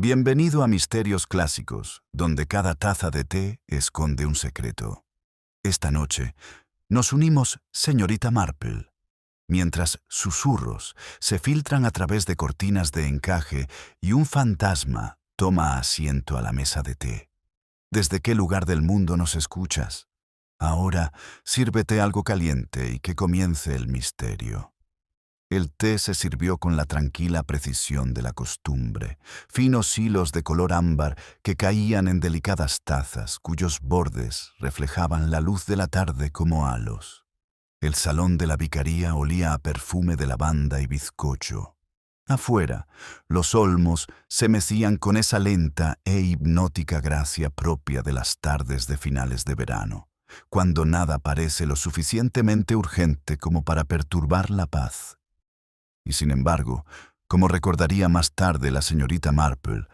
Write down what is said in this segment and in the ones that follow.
Bienvenido a Misterios Clásicos, donde cada taza de té esconde un secreto. Esta noche nos unimos, señorita Marple, mientras susurros se filtran a través de cortinas de encaje y un fantasma toma asiento a la mesa de té. ¿Desde qué lugar del mundo nos escuchas? Ahora, sírvete algo caliente y que comience el misterio. El té se sirvió con la tranquila precisión de la costumbre, finos hilos de color ámbar que caían en delicadas tazas cuyos bordes reflejaban la luz de la tarde como halos. El salón de la vicaría olía a perfume de lavanda y bizcocho. Afuera, los olmos se mecían con esa lenta e hipnótica gracia propia de las tardes de finales de verano, cuando nada parece lo suficientemente urgente como para perturbar la paz. Y sin embargo, como recordaría más tarde la señorita Marple,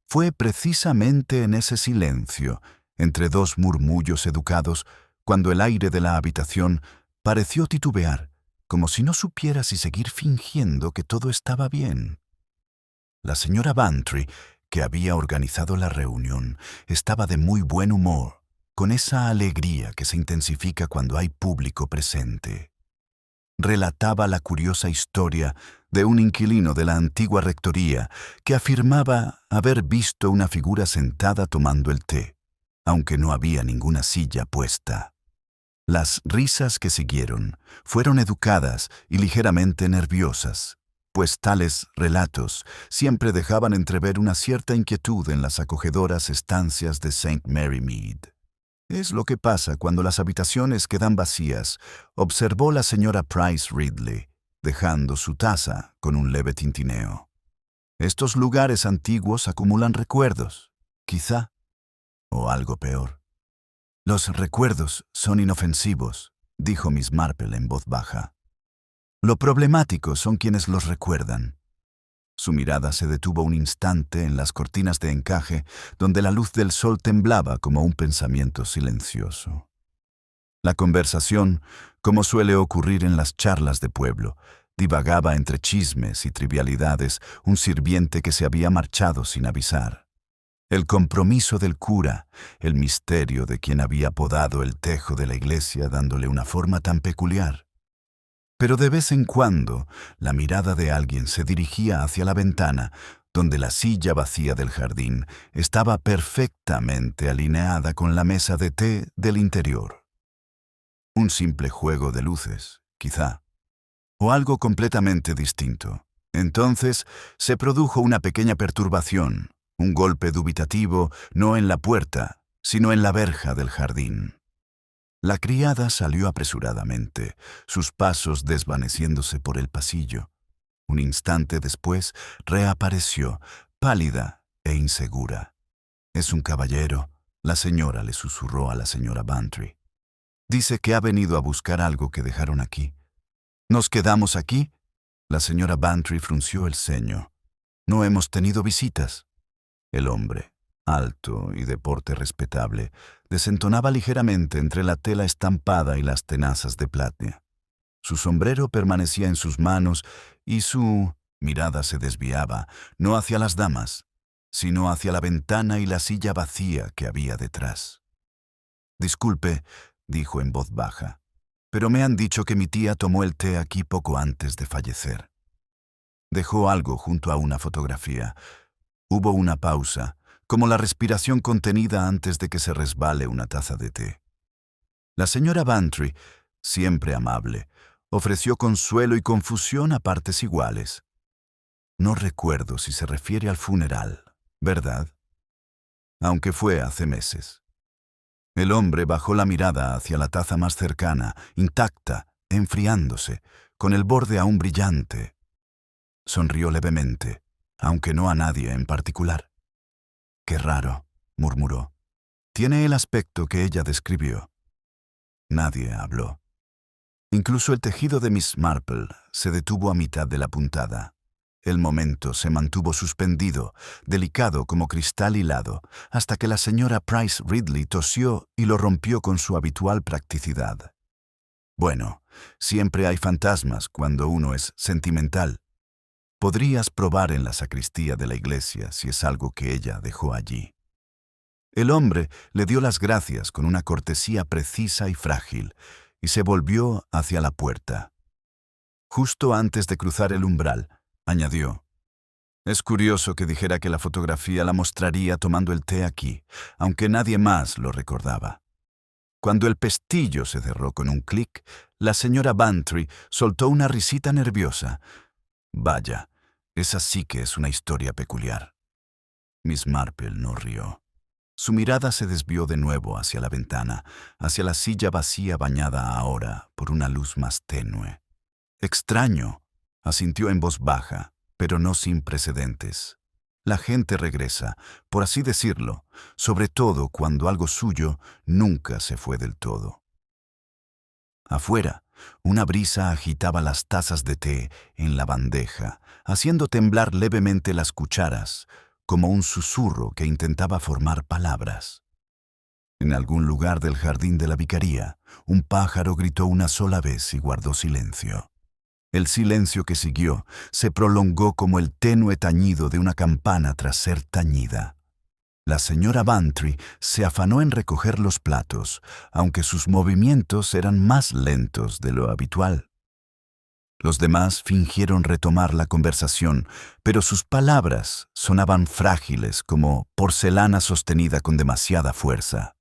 fue precisamente en ese silencio, entre dos murmullos educados, cuando el aire de la habitación pareció titubear, como si no supiera si seguir fingiendo que todo estaba bien. La señora Bantry, que había organizado la reunión, estaba de muy buen humor, con esa alegría que se intensifica cuando hay público presente. Relataba la curiosa historia de un inquilino de la antigua rectoría que afirmaba haber visto una figura sentada tomando el té, aunque no había ninguna silla puesta. Las risas que siguieron fueron educadas y ligeramente nerviosas, pues tales relatos siempre dejaban entrever una cierta inquietud en las acogedoras estancias de St. Mary Mead. «Es lo que pasa cuando las habitaciones quedan vacías», observó la señora Price Ridley, dejando su taza con un leve tintineo. «Estos lugares antiguos acumulan recuerdos, quizá, o algo peor». «Los recuerdos son inofensivos», dijo Miss Marple en voz baja. «Lo problemático son quienes los recuerdan». Su mirada se detuvo un instante en las cortinas de encaje, donde la luz del sol temblaba como un pensamiento silencioso. La conversación, como suele ocurrir en las charlas de pueblo, divagaba entre chismes y trivialidades, un sirviente que se había marchado sin avisar. El compromiso del cura, el misterio de quien había podado el tejo de la iglesia dándole una forma tan peculiar. Pero de vez en cuando, la mirada de alguien se dirigía hacia la ventana, donde la silla vacía del jardín estaba perfectamente alineada con la mesa de té del interior. Un simple juego de luces, quizá, o algo completamente distinto. Entonces se produjo una pequeña perturbación, un golpe dubitativo, no en la puerta, sino en la verja del jardín. La criada salió apresuradamente, sus pasos desvaneciéndose por el pasillo. Un instante después reapareció, pálida e insegura. «Es un caballero», la señora le susurró a la señora Bantry. «Dice que ha venido a buscar algo que dejaron aquí». «¿Nos quedamos aquí?» La señora Bantry frunció el ceño. «No hemos tenido visitas». El hombre, alto y de porte respetable, desentonaba ligeramente entre la tela estampada y las tenazas de plata. Su sombrero permanecía en sus manos y su mirada se desviaba, no hacia las damas, sino hacia la ventana y la silla vacía que había detrás. «Disculpe», dijo en voz baja, «pero me han dicho que mi tía tomó el té aquí poco antes de fallecer». Dejó algo junto a una fotografía. Hubo una pausa, como la respiración contenida antes de que se resbale una taza de té. La señora Bantry, siempre amable, ofreció consuelo y confusión a partes iguales. «No recuerdo si se refiere al funeral, ¿verdad? Aunque fue hace meses». El hombre bajó la mirada hacia la taza más cercana, intacta, enfriándose, con el borde aún brillante. Sonrió levemente, aunque no a nadie en particular. «Qué raro», murmuró. «Tiene el aspecto que ella describió». Nadie habló. Incluso el tejido de Miss Marple se detuvo a mitad de la puntada. El momento se mantuvo suspendido, delicado como cristal hilado, hasta que la señora Price Ridley tosió y lo rompió con su habitual practicidad. «Bueno, siempre hay fantasmas cuando uno es sentimental». Podrías probar en la sacristía de la iglesia si es algo que ella dejó allí. El hombre le dio las gracias con una cortesía precisa y frágil y se volvió hacia la puerta. Justo antes de cruzar el umbral, añadió: «Es curioso que dijera que la fotografía la mostraría tomando el té aquí, aunque nadie más lo recordaba». Cuando el pestillo se cerró con un clic, la señora Bantry soltó una risita nerviosa. «Vaya, esa sí que es una historia peculiar». Miss Marple no rió. Su mirada se desvió de nuevo hacia la ventana, hacia la silla vacía bañada ahora por una luz más tenue. «Extraño», asintió en voz baja, pero no sin precedentes. La gente regresa, por así decirlo, sobre todo cuando algo suyo nunca se fue del todo. Afuera, una brisa agitaba las tazas de té en la bandeja, haciendo temblar levemente las cucharas, como un susurro que intentaba formar palabras. En algún lugar del jardín de la vicaría, un pájaro gritó una sola vez y guardó silencio. El silencio que siguió se prolongó como el tenue tañido de una campana tras ser tañida. La señora Bantry se afanó en recoger los platos, aunque sus movimientos eran más lentos de lo habitual. Los demás fingieron retomar la conversación, pero sus palabras sonaban frágiles como porcelana sostenida con demasiada fuerza.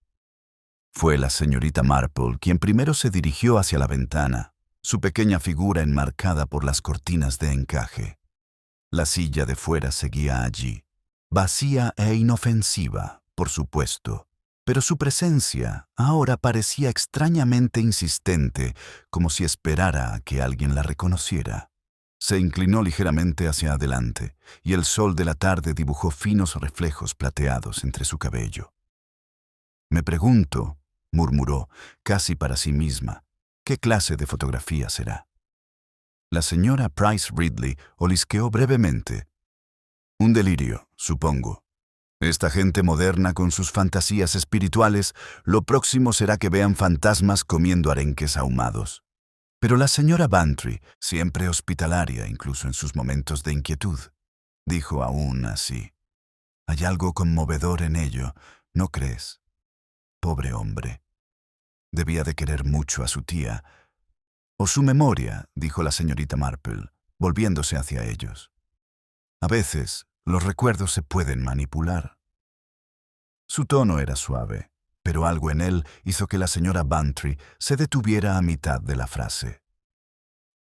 Fue la señorita Marple quien primero se dirigió hacia la ventana, su pequeña figura enmarcada por las cortinas de encaje. La silla de fuera seguía allí, vacía e inofensiva, por supuesto, pero su presencia ahora parecía extrañamente insistente, como si esperara a que alguien la reconociera. Se inclinó ligeramente hacia adelante, y el sol de la tarde dibujó finos reflejos plateados entre su cabello. «Me pregunto», murmuró, casi para sí misma, «¿qué clase de fotografía será?». La señora Price Ridley olisqueó brevemente. «Un delirio, supongo. Esta gente moderna con sus fantasías espirituales, lo próximo será que vean fantasmas comiendo arenques ahumados». Pero la señora Bantry, siempre hospitalaria incluso en sus momentos de inquietud, dijo aún así: «Hay algo conmovedor en ello, ¿no crees? Pobre hombre. Debía de querer mucho a su tía». «O su memoria», dijo la señorita Marple, volviéndose hacia ellos. «A veces, los recuerdos se pueden manipular». Su tono era suave, pero algo en él hizo que la señora Bantry se detuviera a mitad de la frase.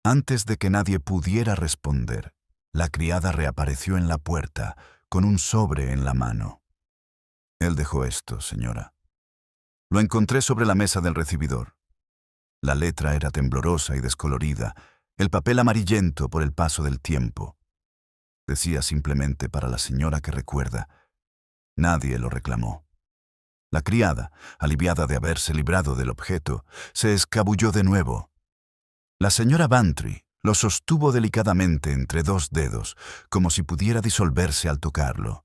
Antes de que nadie pudiera responder, la criada reapareció en la puerta, con un sobre en la mano. «Él dejó esto, señora. Lo encontré sobre la mesa del recibidor». La letra era temblorosa y descolorida, el papel amarillento por el paso del tiempo. Decía simplemente para la señora que recuerda. Nadie lo reclamó. La criada, aliviada de haberse librado del objeto, se escabulló de nuevo. La señora Bantry lo sostuvo delicadamente entre dos dedos, como si pudiera disolverse al tocarlo.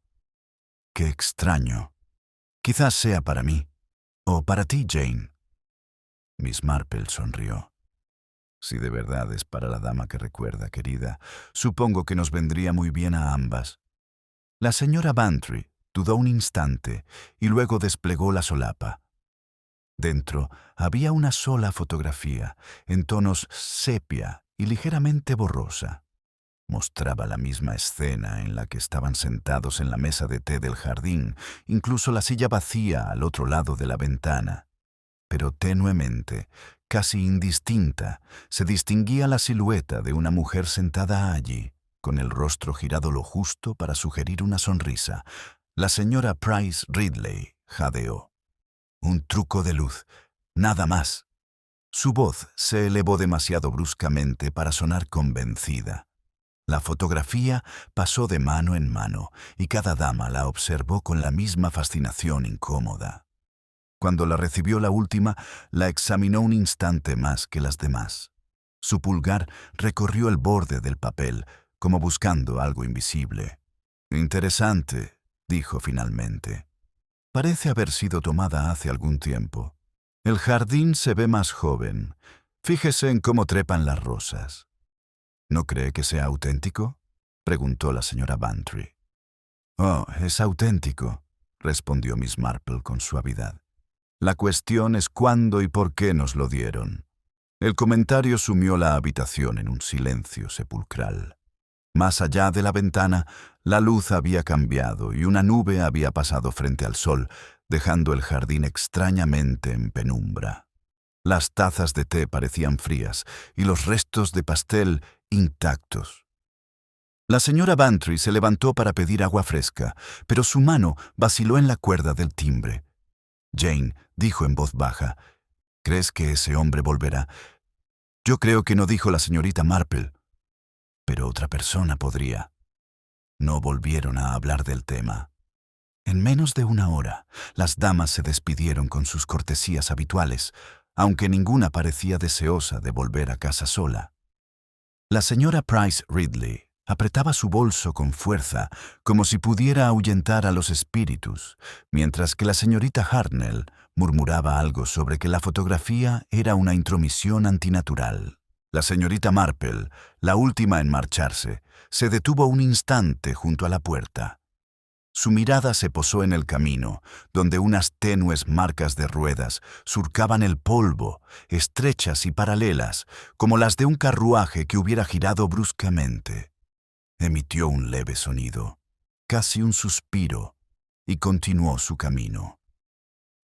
«Qué extraño. Quizás sea para mí. O para ti, Jane». Miss Marple sonrió. «Si de verdad es para la dama que recuerda, querida, supongo que nos vendría muy bien a ambas». La señora Bantry dudó un instante y luego desplegó la solapa. Dentro había una sola fotografía, en tonos sepia y ligeramente borrosa. Mostraba la misma escena en la que estaban sentados en la mesa de té del jardín, incluso la silla vacía al otro lado de la ventana. Pero tenuemente, casi indistinta, se distinguía la silueta de una mujer sentada allí, con el rostro girado lo justo para sugerir una sonrisa. La señora Price Ridley jadeó. «Un truco de luz, nada más». Su voz se elevó demasiado bruscamente para sonar convencida. La fotografía pasó de mano en mano y cada dama la observó con la misma fascinación incómoda. Cuando la recibió la última, la examinó un instante más que las demás. Su pulgar recorrió el borde del papel, como buscando algo invisible. «Interesante», dijo finalmente. «Parece haber sido tomada hace algún tiempo. El jardín se ve más joven. Fíjese en cómo trepan las rosas». «¿No cree que sea auténtico?». preguntó la señora Bantry. «Oh, es auténtico», respondió Miss Marple con suavidad. «La cuestión es cuándo y por qué nos lo dieron». El comentario sumió la habitación en un silencio sepulcral. Más allá de la ventana, la luz había cambiado y una nube había pasado frente al sol, dejando el jardín extrañamente en penumbra. Las tazas de té parecían frías y los restos de pastel intactos. La señora Bantry se levantó para pedir agua fresca, pero su mano vaciló en la cuerda del timbre. Jane dijo en voz baja: «¿Crees que ese hombre volverá?» «Yo creo que no», dijo la señorita Marple. «Pero otra persona podría». No volvieron a hablar del tema. En menos de una hora, las damas se despidieron con sus cortesías habituales, aunque ninguna parecía deseosa de volver a casa sola. La señora Price Ridley apretaba su bolso con fuerza, como si pudiera ahuyentar a los espíritus, mientras que la señorita Hartnell murmuraba algo sobre que la fotografía era una intromisión antinatural. La señorita Marple, la última en marcharse, se detuvo un instante junto a la puerta. Su mirada se posó en el camino, donde unas tenues marcas de ruedas surcaban el polvo, estrechas y paralelas, como las de un carruaje que hubiera girado bruscamente. Emitió un leve sonido, casi un suspiro, y continuó su camino.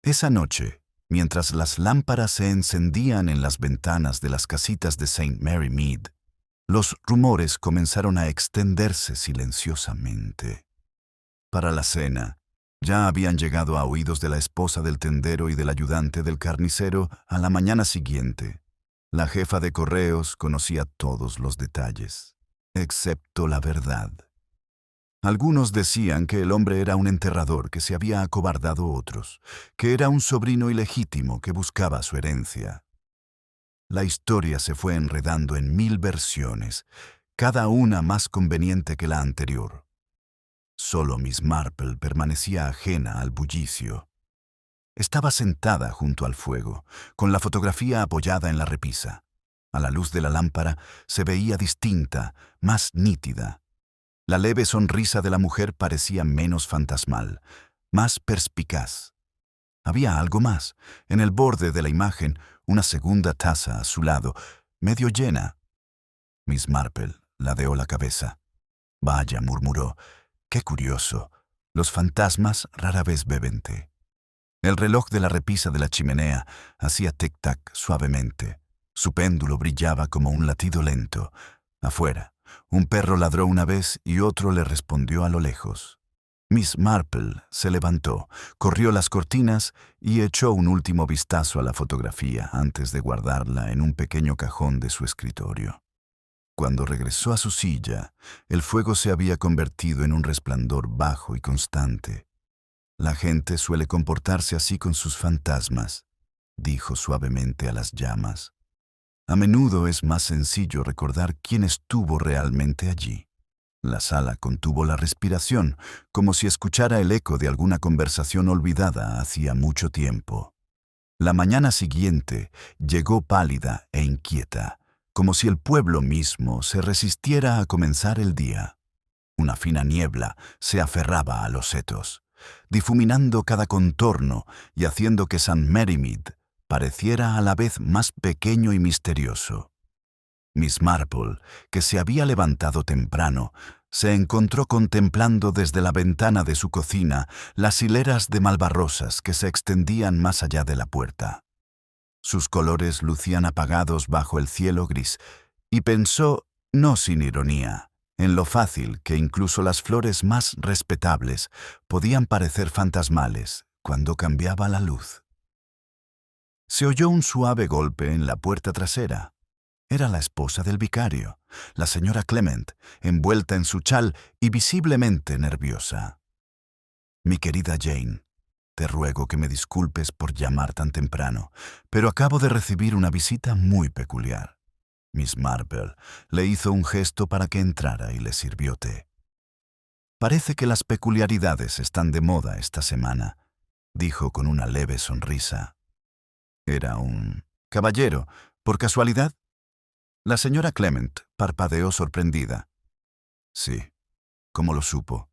Esa noche, mientras las lámparas se encendían en las ventanas de las casitas de St. Mary Mead, los rumores comenzaron a extenderse silenciosamente. Para la cena, ya habían llegado a oídos de la esposa del tendero y del ayudante del carnicero a la mañana siguiente. La jefa de correos conocía todos los detalles, excepto la verdad. Algunos decían que el hombre era un enterrador que se había acobardado a otros, que era un sobrino ilegítimo que buscaba su herencia. La historia se fue enredando en 1000 versiones, cada una más conveniente que la anterior. Solo Miss Marple permanecía ajena al bullicio. Estaba sentada junto al fuego, con la fotografía apoyada en la repisa. A la luz de la lámpara se veía distinta, más nítida. La leve sonrisa de la mujer parecía menos fantasmal, más perspicaz. Había algo más. En el borde de la imagen, una segunda taza a su lado, medio llena. Miss Marple ladeó la cabeza. «Vaya», murmuró, «qué curioso. Los fantasmas rara vez beben té». El reloj de la repisa de la chimenea hacía tic-tac suavemente. Su péndulo brillaba como un latido lento. Afuera, un perro ladró una vez y otro le respondió a lo lejos. Miss Marple se levantó, corrió las cortinas y echó un último vistazo a la fotografía antes de guardarla en un pequeño cajón de su escritorio. Cuando regresó a su silla, el fuego se había convertido en un resplandor bajo y constante. «La gente suele comportarse así con sus fantasmas», dijo suavemente a las llamas. «A menudo es más sencillo recordar quién estuvo realmente allí». La sala contuvo la respiración, como si escuchara el eco de alguna conversación olvidada hacía mucho tiempo. La mañana siguiente llegó pálida e inquieta, como si el pueblo mismo se resistiera a comenzar el día. Una fina niebla se aferraba a los setos, difuminando cada contorno y haciendo que St. Mary Mead pareciera a la vez más pequeño y misterioso. Miss Marple, que se había levantado temprano, se encontró contemplando desde la ventana de su cocina las hileras de malvarrosas que se extendían más allá de la puerta. Sus colores lucían apagados bajo el cielo gris, y pensó, no sin ironía, en lo fácil que incluso las flores más respetables podían parecer fantasmales cuando cambiaba la luz. Se oyó un suave golpe en la puerta trasera. Era la esposa del vicario, la señora Clement, envuelta en su chal y visiblemente nerviosa. «Mi querida Jane, te ruego que me disculpes por llamar tan temprano, pero acabo de recibir una visita muy peculiar». Miss Marple le hizo un gesto para que entrara y le sirvió té. «Parece que las peculiaridades están de moda esta semana», dijo con una leve sonrisa. «Era un caballero, por casualidad». La señora Clement parpadeó sorprendida. Sí. ¿Cómo lo supo?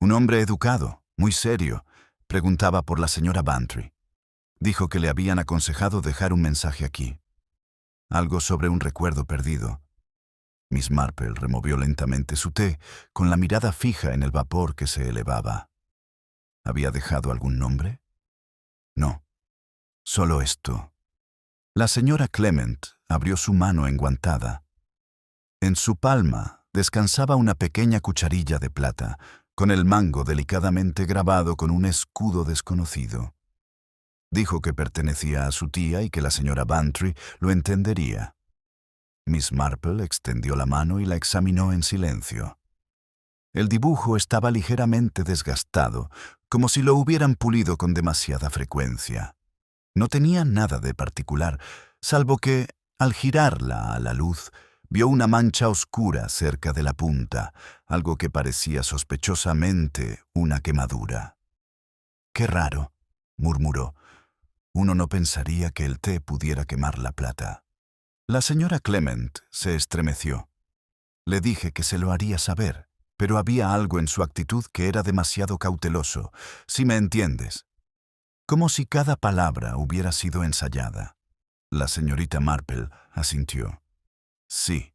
Un hombre educado, muy serio, preguntaba por la señora Bantry. Dijo que le habían aconsejado dejar un mensaje aquí. Algo sobre un recuerdo perdido. Miss Marple removió lentamente su té, con la mirada fija en el vapor que se elevaba. ¿Había dejado algún nombre? No, solo esto. La señora Clement abrió su mano enguantada. En su palma descansaba una pequeña cucharilla de plata, con el mango delicadamente grabado con un escudo desconocido. Dijo que pertenecía a su tía y que la señora Bantry lo entendería. Miss Marple extendió la mano y la examinó en silencio. El dibujo estaba ligeramente desgastado, como si lo hubieran pulido con demasiada frecuencia. No tenía nada de particular, salvo que, al girarla a la luz, vio una mancha oscura cerca de la punta, algo que parecía sospechosamente una quemadura. «Qué raro», murmuró. «Uno no pensaría que el té pudiera quemar la plata». La señora Clement se estremeció. Le dije que se lo haría saber, pero había algo en su actitud que era demasiado cauteloso, si me entiendes. Como si cada palabra hubiera sido ensayada. La señorita Marple asintió. Sí,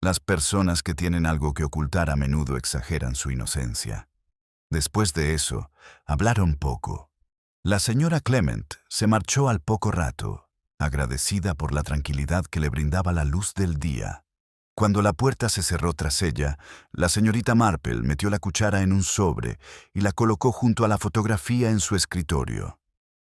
las personas que tienen algo que ocultar a menudo exageran su inocencia. Después de eso, hablaron poco. La señora Clement se marchó al poco rato, agradecida por la tranquilidad que le brindaba la luz del día. Cuando la puerta se cerró tras ella, la señorita Marple metió la cuchara en un sobre y la colocó junto a la fotografía en su escritorio.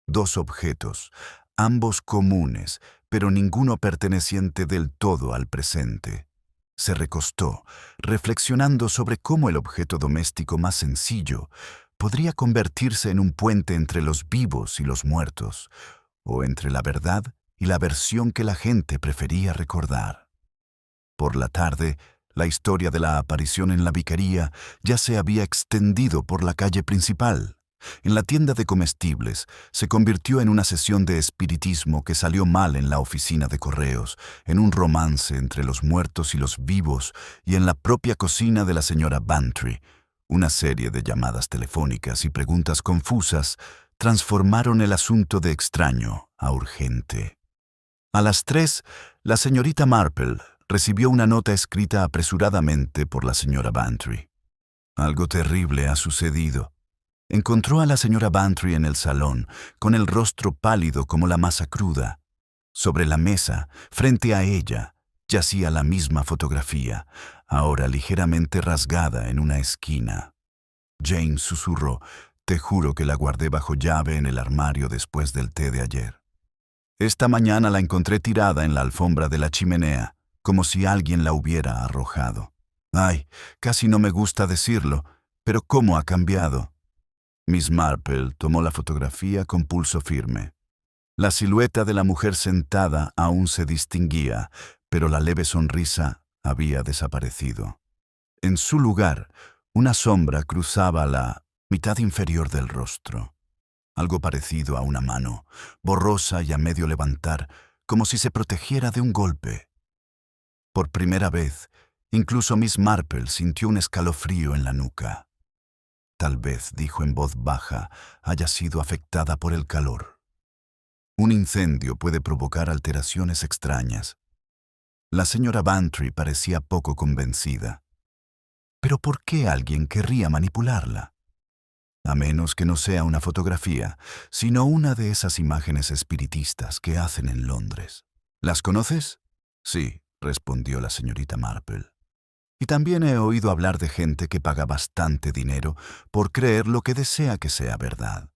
Dos objetos, ambos comunes, pero ninguno perteneciente del todo al presente. Se recostó, reflexionando sobre cómo el objeto doméstico más sencillo podría convertirse en un puente entre los vivos y los muertos, o entre la verdad y la versión que la gente prefería recordar. Por la tarde, la historia de la aparición en la vicaría ya se había extendido por la calle principal. En la tienda de comestibles se convirtió en una sesión de espiritismo que salió mal en la oficina de correos, en un romance entre los muertos y los vivos y en la propia cocina de la señora Bantry. Una serie de llamadas telefónicas y preguntas confusas transformaron el asunto de extraño a urgente. A las 3, la señorita Marple recibió una nota escrita apresuradamente por la señora Bantry. Algo terrible ha sucedido. Encontró a la señora Bantry en el salón, con el rostro pálido como la masa cruda. Sobre la mesa, frente a ella, yacía la misma fotografía, ahora ligeramente rasgada en una esquina. Jane susurró: «Te juro que la guardé bajo llave en el armario después del té de ayer. Esta mañana la encontré tirada en la alfombra de la chimenea, como si alguien la hubiera arrojado. Ay, casi no me gusta decirlo, pero ¿cómo ha cambiado?». Miss Marple tomó la fotografía con pulso firme. La silueta de la mujer sentada aún se distinguía, pero la leve sonrisa había desaparecido. En su lugar, una sombra cruzaba la mitad inferior del rostro. Algo parecido a una mano, borrosa y a medio levantar, como si se protegiera de un golpe. Por primera vez, incluso Miss Marple sintió un escalofrío en la nuca. Tal vez, dijo en voz baja, haya sido afectada por el calor. Un incendio puede provocar alteraciones extrañas. La señora Bantry parecía poco convencida. ¿Pero por qué alguien querría manipularla? A menos que no sea una fotografía, sino una de esas imágenes espiritistas que hacen en Londres. ¿Las conoces? Sí, respondió la señorita Marple. Y también he oído hablar de gente que paga bastante dinero por creer lo que desea que sea verdad.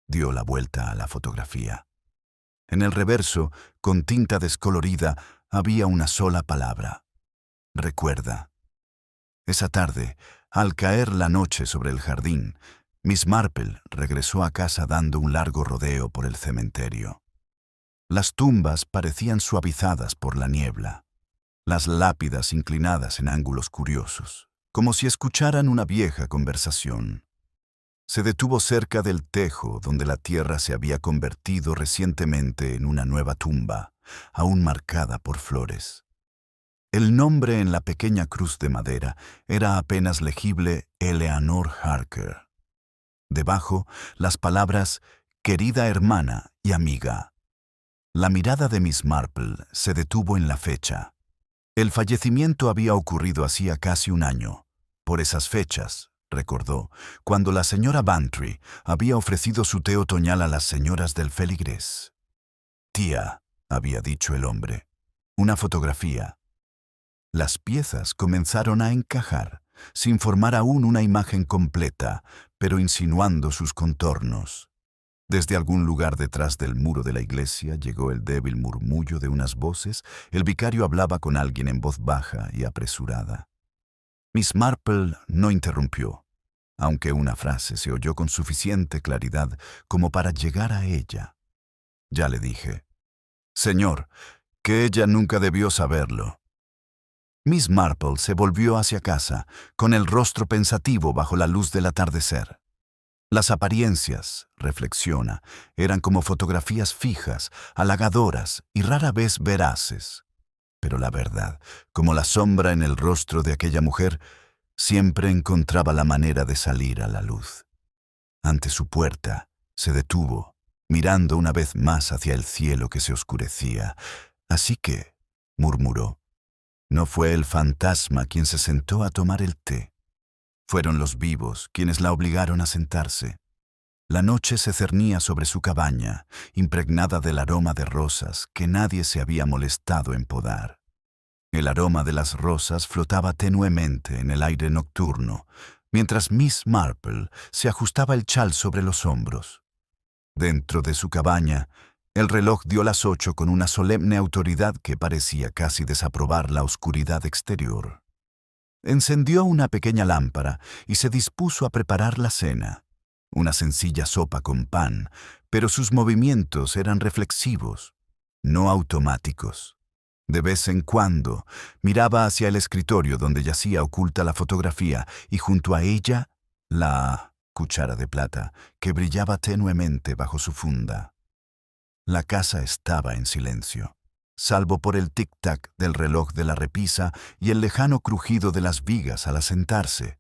Dio la vuelta a la fotografía. En el reverso, con tinta descolorida, había una sola palabra: recuerda. Esa tarde, al caer la noche sobre el jardín, Miss Marple regresó a casa dando un largo rodeo por el cementerio. Las tumbas parecían suavizadas por la niebla, las lápidas inclinadas en ángulos curiosos, como si escucharan una vieja conversación. Se detuvo cerca del tejo donde la tierra se había convertido recientemente en una nueva tumba, aún marcada por flores. El nombre en la pequeña cruz de madera era apenas legible: Eleanor Harker. Debajo, las palabras «querida hermana y amiga». La mirada de Miss Marple se detuvo en la fecha. El fallecimiento había ocurrido hacía casi un año. Por esas fechas, recordó, cuando la señora Bantry había ofrecido su té otoñal a las señoras del Feligrés. «Tía», había dicho el hombre, «una fotografía». Las piezas comenzaron a encajar, sin formar aún una imagen completa, pero insinuando sus contornos. Desde algún lugar detrás del muro de la iglesia llegó el débil murmullo de unas voces. El vicario hablaba con alguien en voz baja y apresurada. Miss Marple no interrumpió, aunque una frase se oyó con suficiente claridad como para llegar a ella. «Ya le dije, señor, que ella nunca debió saberlo». Miss Marple se volvió hacia casa, con el rostro pensativo bajo la luz del atardecer. Las apariencias, reflexiona, eran como fotografías fijas, halagadoras y rara vez veraces. Pero la verdad, como la sombra en el rostro de aquella mujer, siempre encontraba la manera de salir a la luz. Ante su puerta, se detuvo, mirando una vez más hacia el cielo que se oscurecía. «Así que», murmuró, «no fue el fantasma quien se sentó a tomar el té. Fueron los vivos quienes la obligaron a sentarse». La noche se cernía sobre su cabaña, impregnada del aroma de rosas que nadie se había molestado en podar. El aroma de las rosas flotaba tenuemente en el aire nocturno, mientras Miss Marple se ajustaba el chal sobre los hombros. Dentro de su cabaña, el reloj dio las 8 con una solemne autoridad que parecía casi desaprobar la oscuridad exterior. Encendió una pequeña lámpara y se dispuso a preparar la cena. Una sencilla sopa con pan, pero sus movimientos eran reflexivos, no automáticos. De vez en cuando miraba hacia el escritorio donde yacía oculta la fotografía y junto a ella la cuchara de plata que brillaba tenuemente bajo su funda. La casa estaba en silencio, salvo por el tic-tac del reloj de la repisa y el lejano crujido de las vigas al asentarse.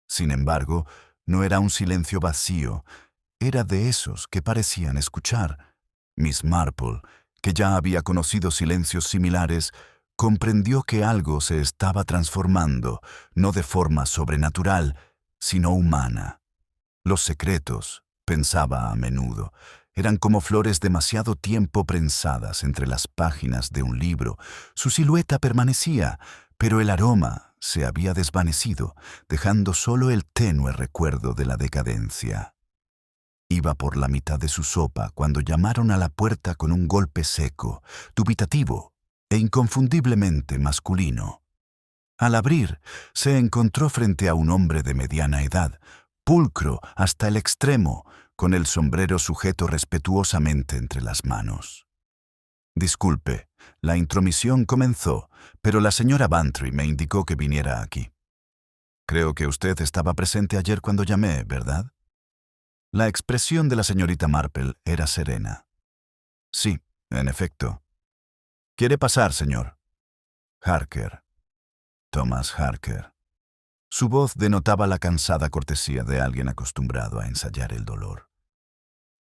Sin embargo, no era un silencio vacío, era de esos que parecían escuchar. Miss Marple, que ya había conocido silencios similares, comprendió que algo se estaba transformando, no de forma sobrenatural, sino humana. Los secretos, pensaba a menudo, eran como flores demasiado tiempo prensadas entre las páginas de un libro. Su silueta permanecía, pero el aroma se había desvanecido, dejando solo el tenue recuerdo de la decadencia. Iba por la mitad de su sopa cuando llamaron a la puerta con un golpe seco, dubitativo e inconfundiblemente masculino. Al abrir, se encontró frente a un hombre de mediana edad, pulcro hasta el extremo, con el sombrero sujeto respetuosamente entre las manos. «Disculpe, la intromisión comenzó, pero la señora Bantry me indicó que viniera aquí. Creo que usted estaba presente ayer cuando llamé, ¿verdad?» La expresión de la señorita Marple era serena. «Sí, en efecto». «¿Quiere pasar, señor?» «Harker. Thomas Harker». Su voz denotaba la cansada cortesía de alguien acostumbrado a ensayar el dolor.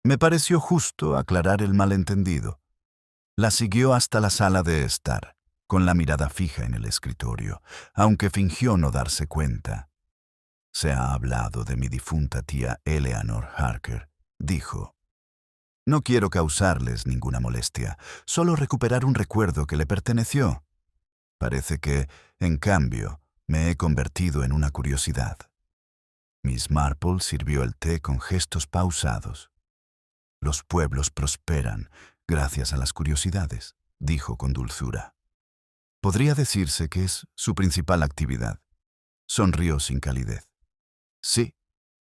Me pareció justo aclarar el malentendido. La siguió hasta la sala de estar, con la mirada fija en el escritorio, aunque fingió no darse cuenta. «Se ha hablado de mi difunta tía Eleanor Harker», dijo. «No quiero causarles ninguna molestia, solo recuperar un recuerdo que le perteneció. Parece que, en cambio, me he convertido en una curiosidad». Miss Marple sirvió el té con gestos pausados. «Los pueblos prosperan gracias a las curiosidades», dijo con dulzura. «Podría decirse que es su principal actividad». Sonrió sin calidez. «Sí,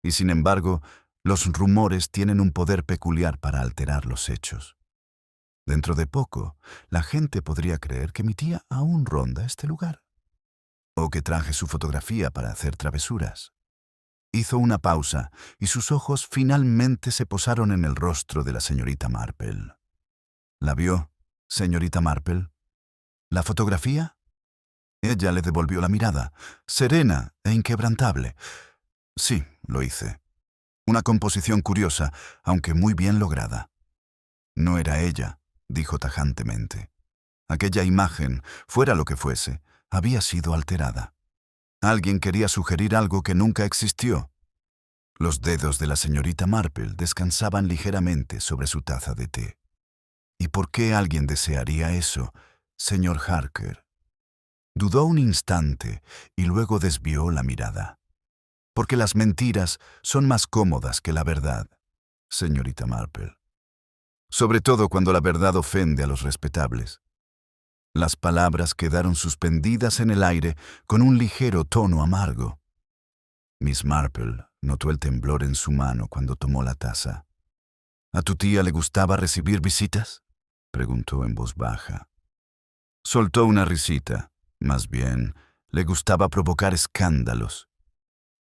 y sin embargo, los rumores tienen un poder peculiar para alterar los hechos. Dentro de poco, la gente podría creer que mi tía aún ronda este lugar, o que traje su fotografía para hacer travesuras». Hizo una pausa y sus ojos finalmente se posaron en el rostro de la señorita Marple. «¿La vio, señorita Marple? ¿La fotografía?» Ella le devolvió la mirada, serena e inquebrantable. Sí, lo hice. Una composición curiosa, aunque muy bien lograda. No era ella, dijo tajantemente. Aquella imagen, fuera lo que fuese, había sido alterada. Alguien quería sugerir algo que nunca existió. Los dedos de la señorita Marple descansaban ligeramente sobre su taza de té. ¿Y por qué alguien desearía eso, señor Harker? Dudó un instante y luego desvió la mirada. Porque las mentiras son más cómodas que la verdad, señorita Marple. Sobre todo cuando la verdad ofende a los respetables. Las palabras quedaron suspendidas en el aire con un ligero tono amargo. Miss Marple notó el temblor en su mano cuando tomó la taza. ¿A tu tía le gustaba recibir visitas?, preguntó en voz baja. Soltó una risita. Más bien, le gustaba provocar escándalos.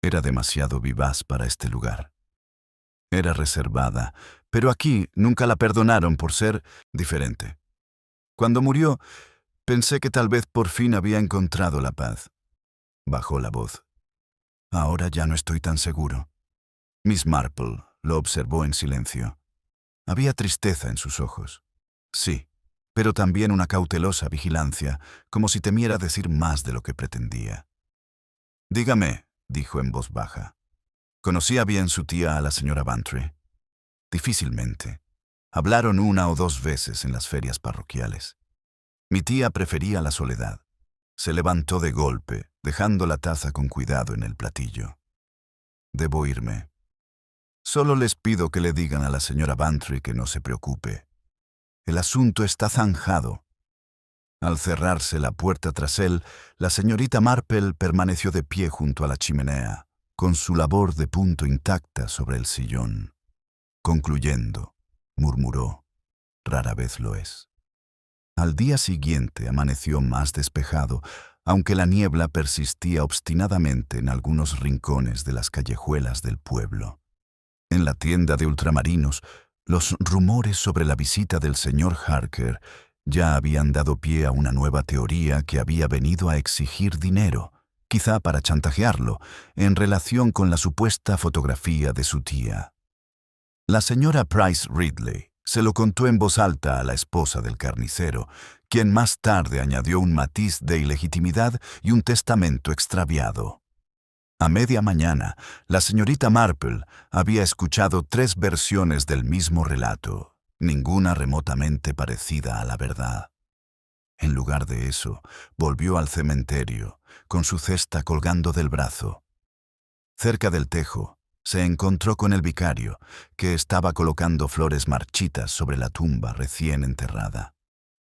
Era demasiado vivaz para este lugar. Era reservada, pero aquí nunca la perdonaron por ser diferente. Cuando murió, pensé que tal vez por fin había encontrado la paz. Bajó la voz. Ahora ya no estoy tan seguro. Miss Marple lo observó en silencio. Había tristeza en sus ojos. Sí, pero también una cautelosa vigilancia, como si temiera decir más de lo que pretendía. Dígame, dijo en voz baja. ¿Conocía bien su tía a la señora Bantry? Difícilmente. Hablaron una o dos veces en las ferias parroquiales. Mi tía prefería la soledad. Se levantó de golpe, dejando la taza con cuidado en el platillo. Debo irme. Solo les pido que le digan a la señora Bantry que no se preocupe. El asunto está zanjado. Al cerrarse la puerta tras él, la señorita Marple permaneció de pie junto a la chimenea, con su labor de punto intacta sobre el sillón. Concluyendo, murmuró, rara vez lo es. Al día siguiente amaneció más despejado, aunque la niebla persistía obstinadamente en algunos rincones de las callejuelas del pueblo. En la tienda de ultramarinos, los rumores sobre la visita del señor Harker ya habían dado pie a una nueva teoría que había venido a exigir dinero, quizá para chantajearlo, en relación con la supuesta fotografía de su tía. La señora Price Ridley se lo contó en voz alta a la esposa del carnicero, quien más tarde añadió un matiz de ilegitimidad y un testamento extraviado. A media mañana, la señorita Marple había escuchado 3 versiones del mismo relato, ninguna remotamente parecida a la verdad. En lugar de eso, volvió al cementerio, con su cesta colgando del brazo. Cerca del tejo, se encontró con el vicario, que estaba colocando flores marchitas sobre la tumba recién enterrada.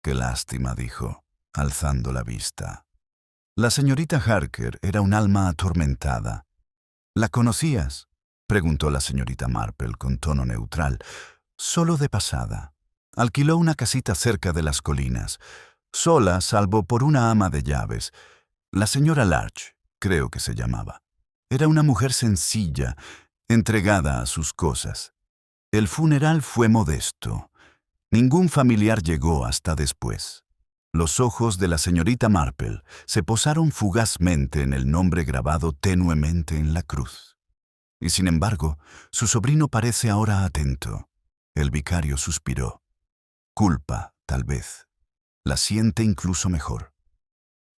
«Qué lástima», dijo, alzando la vista. La señorita Harker era un alma atormentada. «¿La conocías?», preguntó la señorita Marple con tono neutral. «Solo de pasada. Alquiló una casita cerca de las colinas, sola salvo por una ama de llaves. La señora Larch, creo que se llamaba. Era una mujer sencilla, entregada a sus cosas. El funeral fue modesto. Ningún familiar llegó hasta después. Los ojos de la señorita Marple se posaron fugazmente en el nombre grabado tenuemente en la cruz. Y sin embargo, su sobrino parece ahora atento. El vicario suspiró. Culpa, tal vez. La siente incluso mejor.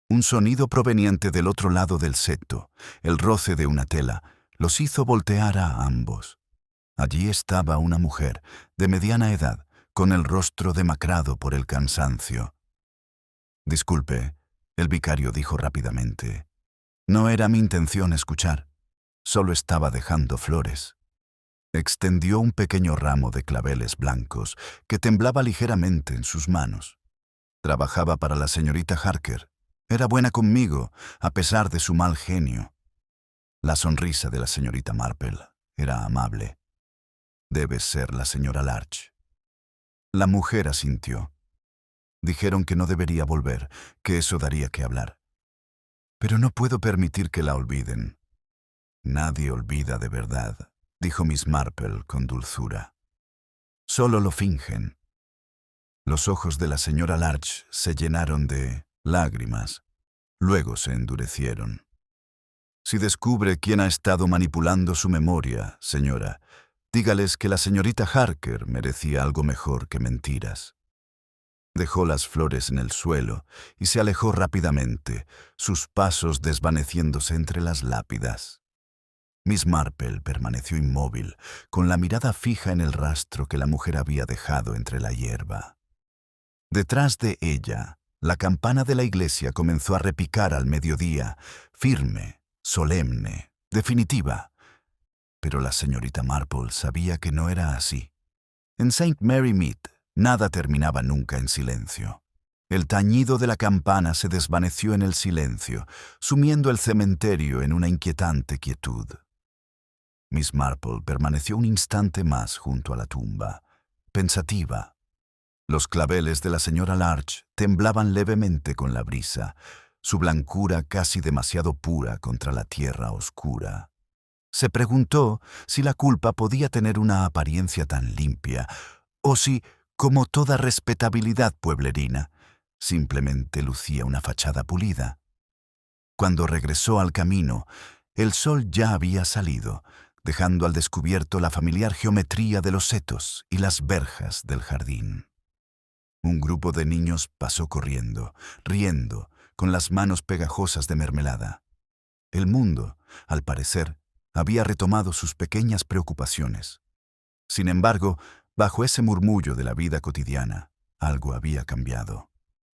Un sonido proveniente del otro lado del seto, el roce de una tela, los hizo voltear a ambos. Allí estaba una mujer, de mediana edad, con el rostro demacrado por el cansancio. «Disculpe», el vicario dijo rápidamente. «No era mi intención escuchar. Solo estaba dejando flores». Extendió un pequeño ramo de claveles blancos que temblaba ligeramente en sus manos. Trabajaba para la señorita Harker. Era buena conmigo, a pesar de su mal genio. La sonrisa de la señorita Marple era amable. «Debe ser la señora Larch». La mujer asintió. Dijeron que no debería volver, que eso daría que hablar. «Pero no puedo permitir que la olviden». «Nadie olvida de verdad», dijo Miss Marple con dulzura. «Solo lo fingen». Los ojos de la señora Larch se llenaron de lágrimas. Luego se endurecieron. Si descubre quién ha estado manipulando su memoria, señora, dígales que la señorita Harker merecía algo mejor que mentiras. Dejó las flores en el suelo y se alejó rápidamente, sus pasos desvaneciéndose entre las lápidas. Miss Marple permaneció inmóvil, con la mirada fija en el rastro que la mujer había dejado entre la hierba. Detrás de ella, la campana de la iglesia comenzó a repicar al mediodía, firme, solemne, definitiva. Pero la señorita Marple sabía que no era así. En St. Mary Mead, nada terminaba nunca en silencio. El tañido de la campana se desvaneció en el silencio, sumiendo el cementerio en una inquietante quietud. Miss Marple permaneció un instante más junto a la tumba, pensativa. Los claveles de la señora Larch temblaban levemente con la brisa, su blancura casi demasiado pura contra la tierra oscura. Se preguntó si la culpa podía tener una apariencia tan limpia, o si, como toda respetabilidad pueblerina, simplemente lucía una fachada pulida. Cuando regresó al camino, el sol ya había salido, dejando al descubierto la familiar geometría de los setos y las verjas del jardín. Un grupo de niños pasó corriendo, riendo, con las manos pegajosas de mermelada. El mundo, al parecer, había retomado sus pequeñas preocupaciones. Sin embargo, bajo ese murmullo de la vida cotidiana, algo había cambiado.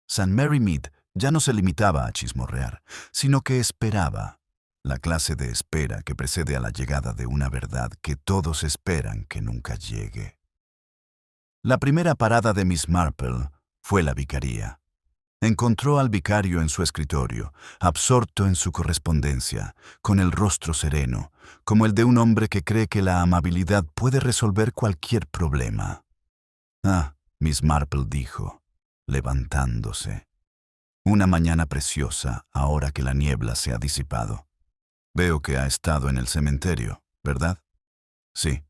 St. Mary Mead ya no se limitaba a chismorrear, sino que esperaba, la clase de espera que precede a la llegada de una verdad que todos esperan que nunca llegue. La primera parada de Miss Marple fue la vicaría. Encontró al vicario en su escritorio, absorto en su correspondencia, con el rostro sereno, como el de un hombre que cree que la amabilidad puede resolver cualquier problema. «Ah», Miss Marple dijo, levantándose. «Una mañana preciosa, ahora que la niebla se ha disipado. Veo que ha estado en el cementerio, ¿verdad?» «Sí.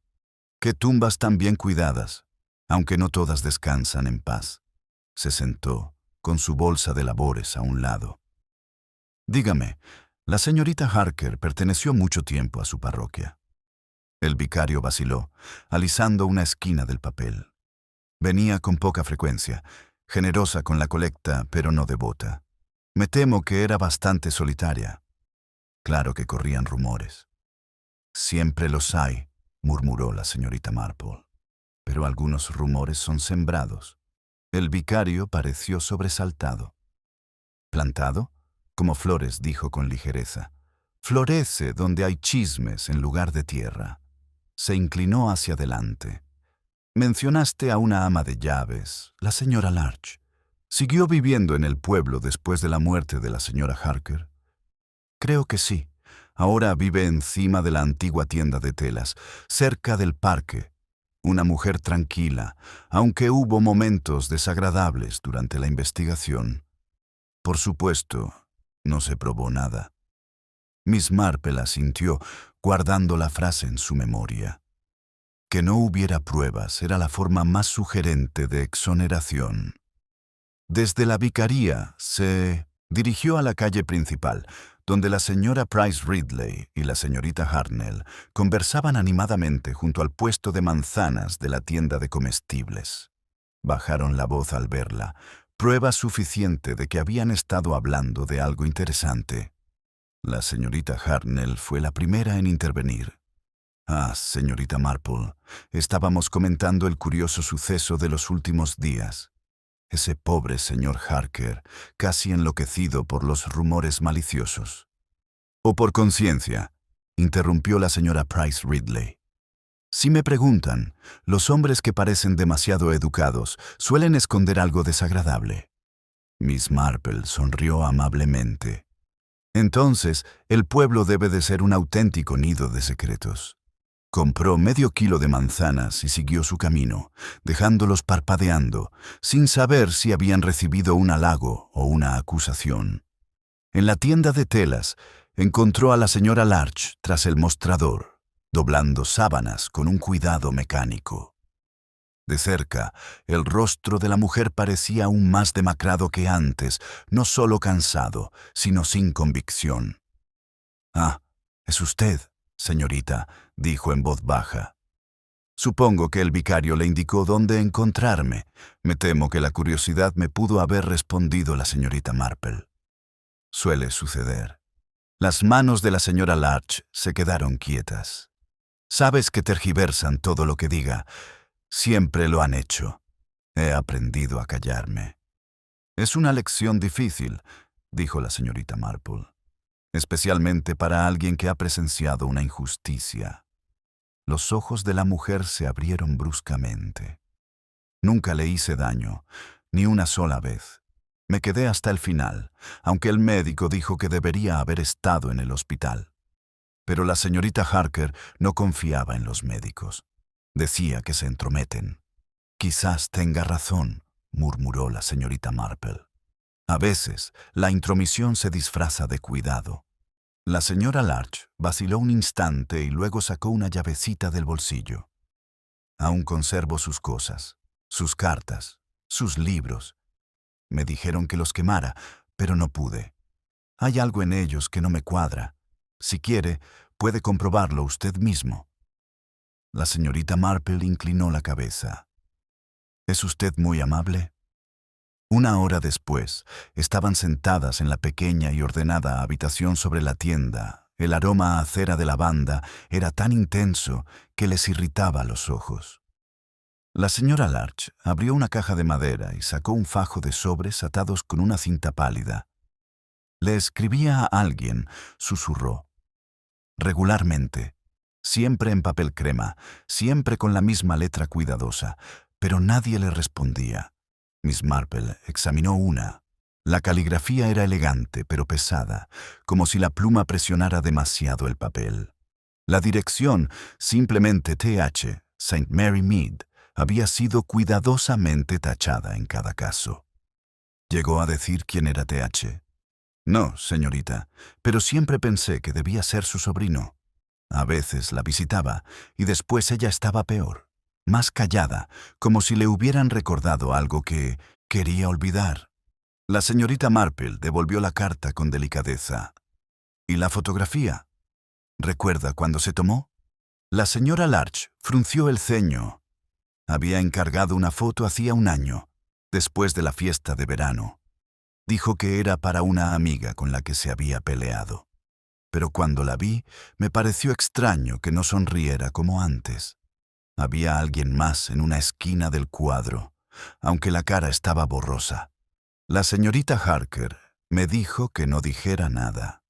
Qué tumbas tan bien cuidadas, aunque no todas descansan en paz». Se sentó, con su bolsa de labores a un lado. «Dígame, la señorita Harker perteneció mucho tiempo a su parroquia». El vicario vaciló, alisando una esquina del papel. Venía con poca frecuencia, generosa con la colecta, pero no devota. Me temo que era bastante solitaria. Claro que corrían rumores. «Siempre los hay», murmuró la señorita Marple. «Pero algunos rumores son sembrados». El vicario pareció sobresaltado. «¿Plantado?» Como flores, dijo con ligereza. «Florece donde hay chismes en lugar de tierra». Se inclinó hacia adelante. «Mencionaste a una ama de llaves, la señora Larch. ¿Siguió viviendo en el pueblo después de la muerte de la señora Harker?» «Creo que sí. Ahora vive encima de la antigua tienda de telas, cerca del parque. Una mujer tranquila, aunque hubo momentos desagradables durante la investigación. Por supuesto, no se probó nada». Miss Marple asintió, guardando la frase en su memoria. Que no hubiera pruebas era la forma más sugerente de exoneración. Desde la vicaría se dirigió a la calle principal, donde la señora Price Ridley y la señorita Hartnell conversaban animadamente junto al puesto de manzanas de la tienda de comestibles. Bajaron la voz al verla, prueba suficiente de que habían estado hablando de algo interesante. La señorita Hartnell fue la primera en intervenir. «Ah, señorita Marple, estábamos comentando el curioso suceso de los últimos días. Ese pobre señor Harker, casi enloquecido por los rumores maliciosos». «O por conciencia», interrumpió la señora Price Ridley. «Si me preguntan, los hombres que parecen demasiado educados suelen esconder algo desagradable». Miss Marple sonrió amablemente. «Entonces, el pueblo debe de ser un auténtico nido de secretos». Compró medio kilo de manzanas y siguió su camino, dejándolos parpadeando, sin saber si habían recibido un halago o una acusación. En la tienda de telas, encontró a la señora Larch tras el mostrador, doblando sábanas con un cuidado mecánico. De cerca, el rostro de la mujer parecía aún más demacrado que antes, no solo cansado, sino sin convicción. «Ah, es usted, señorita», dijo en voz baja. Supongo que el vicario le indicó dónde encontrarme. Me temo que la curiosidad me pudo haber respondido la señorita Marple. Suele suceder. Las manos de la señora Larch se quedaron quietas. Sabes que tergiversan todo lo que diga. Siempre lo han hecho. He aprendido a callarme. Es una lección difícil, dijo la señorita Marple, especialmente para alguien que ha presenciado una injusticia. Los ojos de la mujer se abrieron bruscamente. Nunca le hice daño, ni una sola vez. Me quedé hasta el final, aunque el médico dijo que debería haber estado en el hospital. Pero la señorita Harker no confiaba en los médicos. Decía que se entrometen. «Quizás tenga razón», murmuró la señorita Marple. «A veces, la intromisión se disfraza de cuidado». La señora Larch vaciló un instante y luego sacó una llavecita del bolsillo. «Aún conservo sus cosas, sus cartas, sus libros. Me dijeron que los quemara, pero no pude. Hay algo en ellos que no me cuadra. Si quiere, puede comprobarlo usted mismo». La señorita Marple inclinó la cabeza. «¿Es usted muy amable?» Una hora después, estaban sentadas en la pequeña y ordenada habitación sobre la tienda. El aroma a cera de lavanda era tan intenso que les irritaba los ojos. La señora Larch abrió una caja de madera y sacó un fajo de sobres atados con una cinta pálida. «Le escribía a alguien», susurró. «Regularmente, siempre en papel crema, siempre con la misma letra cuidadosa, pero nadie le respondía». Miss Marple examinó una. La caligrafía era elegante, pero pesada, como si la pluma presionara demasiado el papel. La dirección, simplemente TH, St. Mary Mead, había sido cuidadosamente tachada en cada caso. ¿Llegó a decir quién era TH? «No, señorita, pero siempre pensé que debía ser su sobrino. A veces la visitaba y después ella estaba peor. Más callada, como si le hubieran recordado algo que quería olvidar». La señorita Marple devolvió la carta con delicadeza. «¿Y la fotografía? ¿Recuerda cuándo se tomó?» La señora Larch frunció el ceño. Había encargado una foto hacía un año, después de la fiesta de verano. Dijo que era para una amiga con la que se había peleado. Pero cuando la vi, me pareció extraño que no sonriera como antes. Había alguien más en una esquina del cuadro, aunque la cara estaba borrosa. La señorita Harker me dijo que no dijera nada.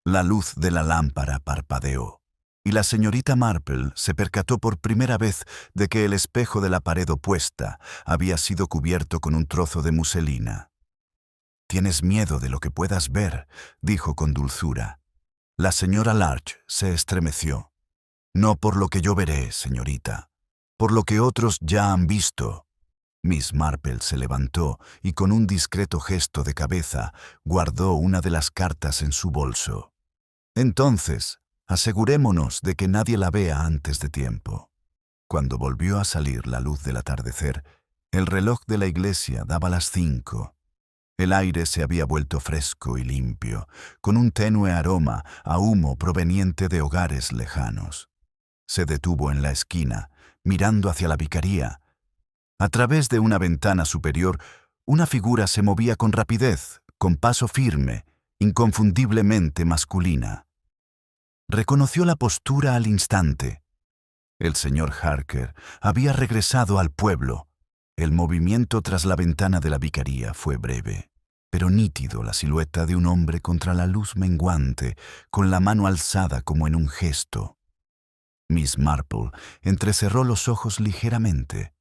La luz de la lámpara parpadeó, y la señorita Marple se percató por primera vez de que el espejo de la pared opuesta había sido cubierto con un trozo de muselina. «Tienes miedo de lo que puedas ver», dijo con dulzura. La señora Larch se estremeció. «No por lo que yo veré, señorita, por lo que otros ya han visto». Miss Marple se levantó y con un discreto gesto de cabeza guardó una de las cartas en su bolso. «Entonces, asegurémonos de que nadie la vea antes de tiempo». Cuando volvió a salir la luz del atardecer, el reloj de la iglesia daba las 5. El aire se había vuelto fresco y limpio, con un tenue aroma a humo proveniente de hogares lejanos. Se detuvo en la esquina, mirando hacia la vicaría. A través de una ventana superior, una figura se movía con rapidez, con paso firme, inconfundiblemente masculina. Reconoció la postura al instante. El señor Harker había regresado al pueblo. El movimiento tras la ventana de la vicaría fue breve, pero nítido, la silueta de un hombre contra la luz menguante, con la mano alzada como en un gesto. Miss Marple entrecerró los ojos ligeramente.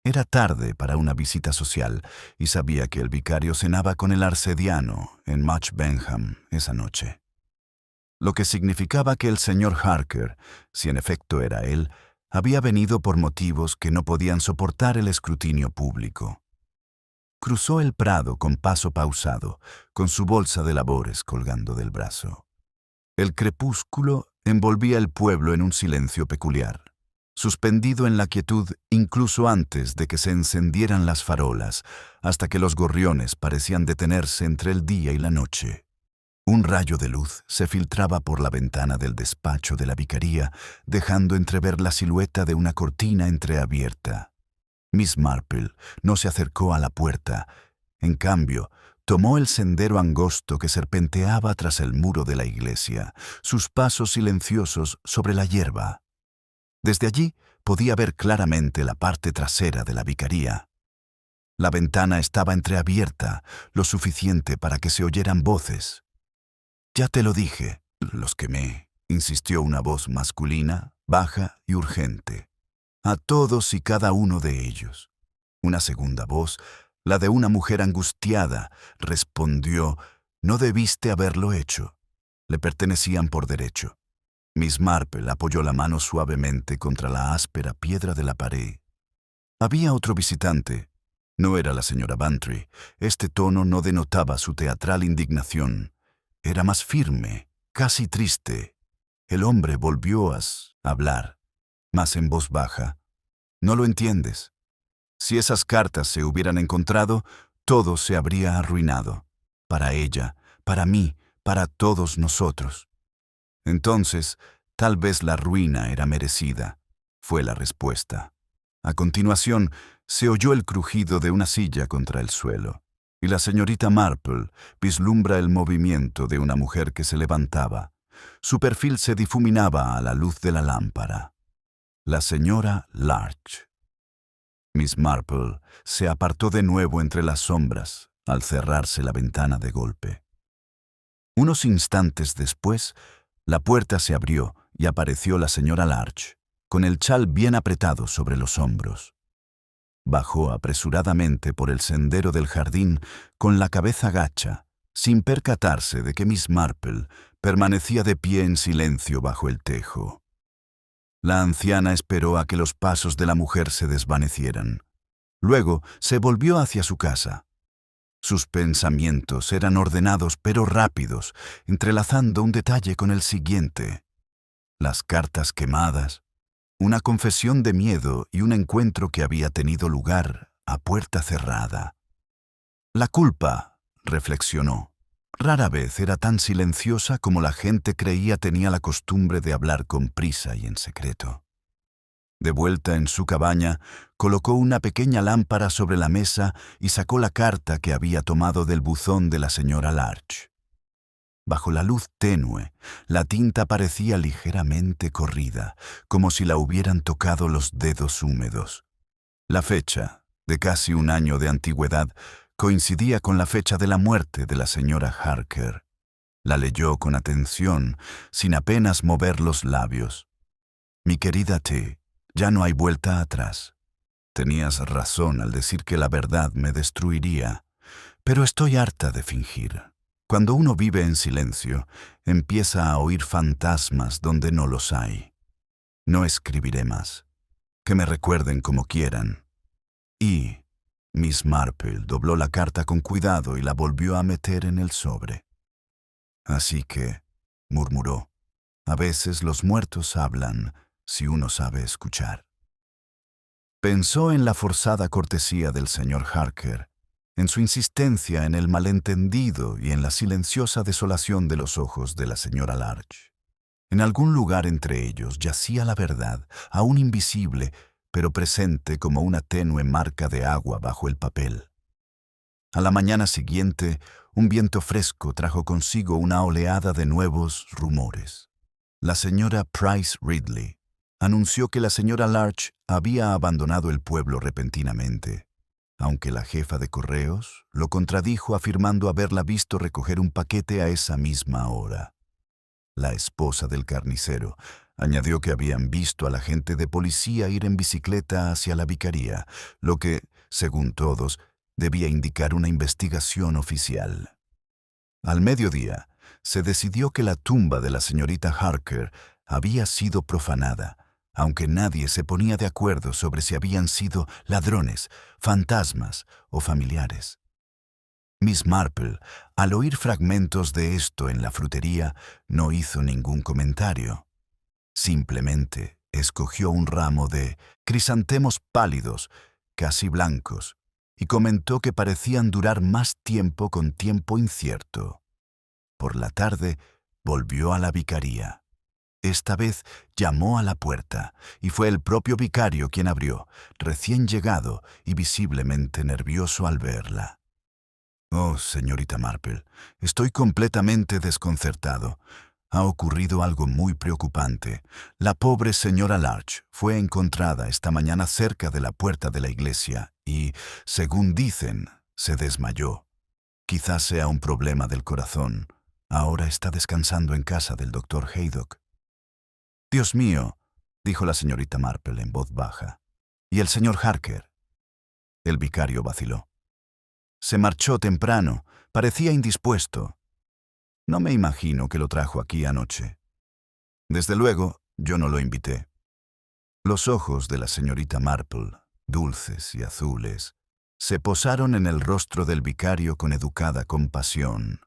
Era tarde para una visita social y sabía que el vicario cenaba con el arcediano en Much Benham esa noche. Lo que significaba que el señor Harker, si en efecto era él, había venido por motivos que no podían soportar el escrutinio público. Cruzó el prado con paso pausado, con su bolsa de labores colgando del brazo. El crepúsculo envolvía el pueblo en un silencio peculiar. suspendido en la quietud incluso antes de que se encendieran las farolas, hasta que los gorriones parecían detenerse entre el día y la noche. Un rayo de luz se filtraba por la ventana del despacho de la vicaría, dejando entrever la silueta de una cortina entreabierta. Miss Marple no se acercó a la puerta. En cambio, tomó el sendero angosto que serpenteaba tras el muro de la iglesia, sus pasos silenciosos sobre la hierba. Desde allí podía ver claramente la parte trasera de la vicaría. La ventana estaba entreabierta, lo suficiente para que se oyeran voces. «Ya te lo dije, los quemé», insistió una voz masculina, baja y urgente. «A todos y cada uno de ellos». Una segunda voz, la de una mujer angustiada, respondió: «No debiste haberlo hecho. Le pertenecían por derecho». Miss Marple apoyó la mano suavemente contra la áspera piedra de la pared. Había otro visitante. No era la señora Bantry. Este tono no denotaba su teatral indignación. Era más firme, casi triste. El hombre volvió a hablar, más en voz baja. «No lo entiendes. Si esas cartas se hubieran encontrado, todo se habría arruinado. Para ella, para mí, para todos nosotros». «Entonces, tal vez la ruina era merecida», fue la respuesta. A continuación, se oyó el crujido de una silla contra el suelo, y la señorita Marple vislumbra el movimiento de una mujer que se levantaba. Su perfil se difuminaba a la luz de la lámpara. La señora Larch. Miss Marple se apartó de nuevo entre las sombras al cerrarse la ventana de golpe. Unos instantes después, la puerta se abrió y apareció la señora Larch, con el chal bien apretado sobre los hombros. Bajó apresuradamente por el sendero del jardín con la cabeza gacha, sin percatarse de que Miss Marple permanecía de pie en silencio bajo el tejo. La anciana esperó a que los pasos de la mujer se desvanecieran. Luego se volvió hacia su casa. Sus pensamientos eran ordenados pero rápidos, entrelazando un detalle con el siguiente. Las cartas quemadas, una confesión de miedo y un encuentro que había tenido lugar a puerta cerrada. La culpa, reflexionó, rara vez era tan silenciosa como la gente creía tenía la costumbre de hablar con prisa y en secreto. De vuelta en su cabaña, colocó una pequeña lámpara sobre la mesa y sacó la carta que había tomado del buzón de la señora Larch. Bajo la luz tenue, la tinta parecía ligeramente corrida, como si la hubieran tocado los dedos húmedos. La fecha, de casi un año de antigüedad, coincidía con la fecha de la muerte de la señora Harker. La leyó con atención, sin apenas mover los labios. «Mi querida T, ya no hay vuelta atrás. Tenías razón al decir que la verdad me destruiría, pero estoy harta de fingir. Cuando uno vive en silencio, empieza a oír fantasmas donde no los hay. No escribiré más. Que me recuerden como quieran». Y Miss Marple dobló la carta con cuidado y la volvió a meter en el sobre. «Así que», murmuró, «a veces los muertos hablan si uno sabe escuchar». Pensó en la forzada cortesía del señor Harker, en su insistencia en el malentendido y en la silenciosa desolación de los ojos de la señora Larch. En algún lugar entre ellos yacía la verdad, aún invisible, pero presente como una tenue marca de agua bajo el papel. A la mañana siguiente, un viento fresco trajo consigo una oleada de nuevos rumores. La señora Price Ridley anunció que la señora Larch había abandonado el pueblo repentinamente, aunque la jefa de correos lo contradijo afirmando haberla visto recoger un paquete a esa misma hora. La esposa del carnicero añadió que habían visto al agente de policía ir en bicicleta hacia la vicaría, lo que, según todos, debía indicar una investigación oficial. Al mediodía, se decidió que la tumba de la señorita Harker había sido profanada, aunque nadie se ponía de acuerdo sobre si habían sido ladrones, fantasmas o familiares. Miss Marple, al oír fragmentos de esto en la frutería, no hizo ningún comentario. Simplemente escogió un ramo de crisantemos pálidos, casi blancos, y comentó que parecían durar más tiempo con tiempo incierto. Por la tarde volvió a la vicaría. Esta vez llamó a la puerta, y fue el propio vicario quien abrió, recién llegado y visiblemente nervioso al verla. «Oh, señorita Marple, estoy completamente desconcertado. Ha ocurrido algo muy preocupante. La pobre señora Larch fue encontrada esta mañana cerca de la puerta de la iglesia y, según dicen, se desmayó. Quizás sea un problema del corazón. Ahora está descansando en casa del doctor Haydock». «Dios mío», dijo la señorita Marple en voz baja. «¿Y el señor Harker?» El vicario vaciló. «Se marchó temprano. Parecía indispuesto. No me imagino que lo trajo aquí anoche. Desde luego, yo no lo invité». Los ojos de la señorita Marple, dulces y azules, se posaron en el rostro del vicario con educada compasión.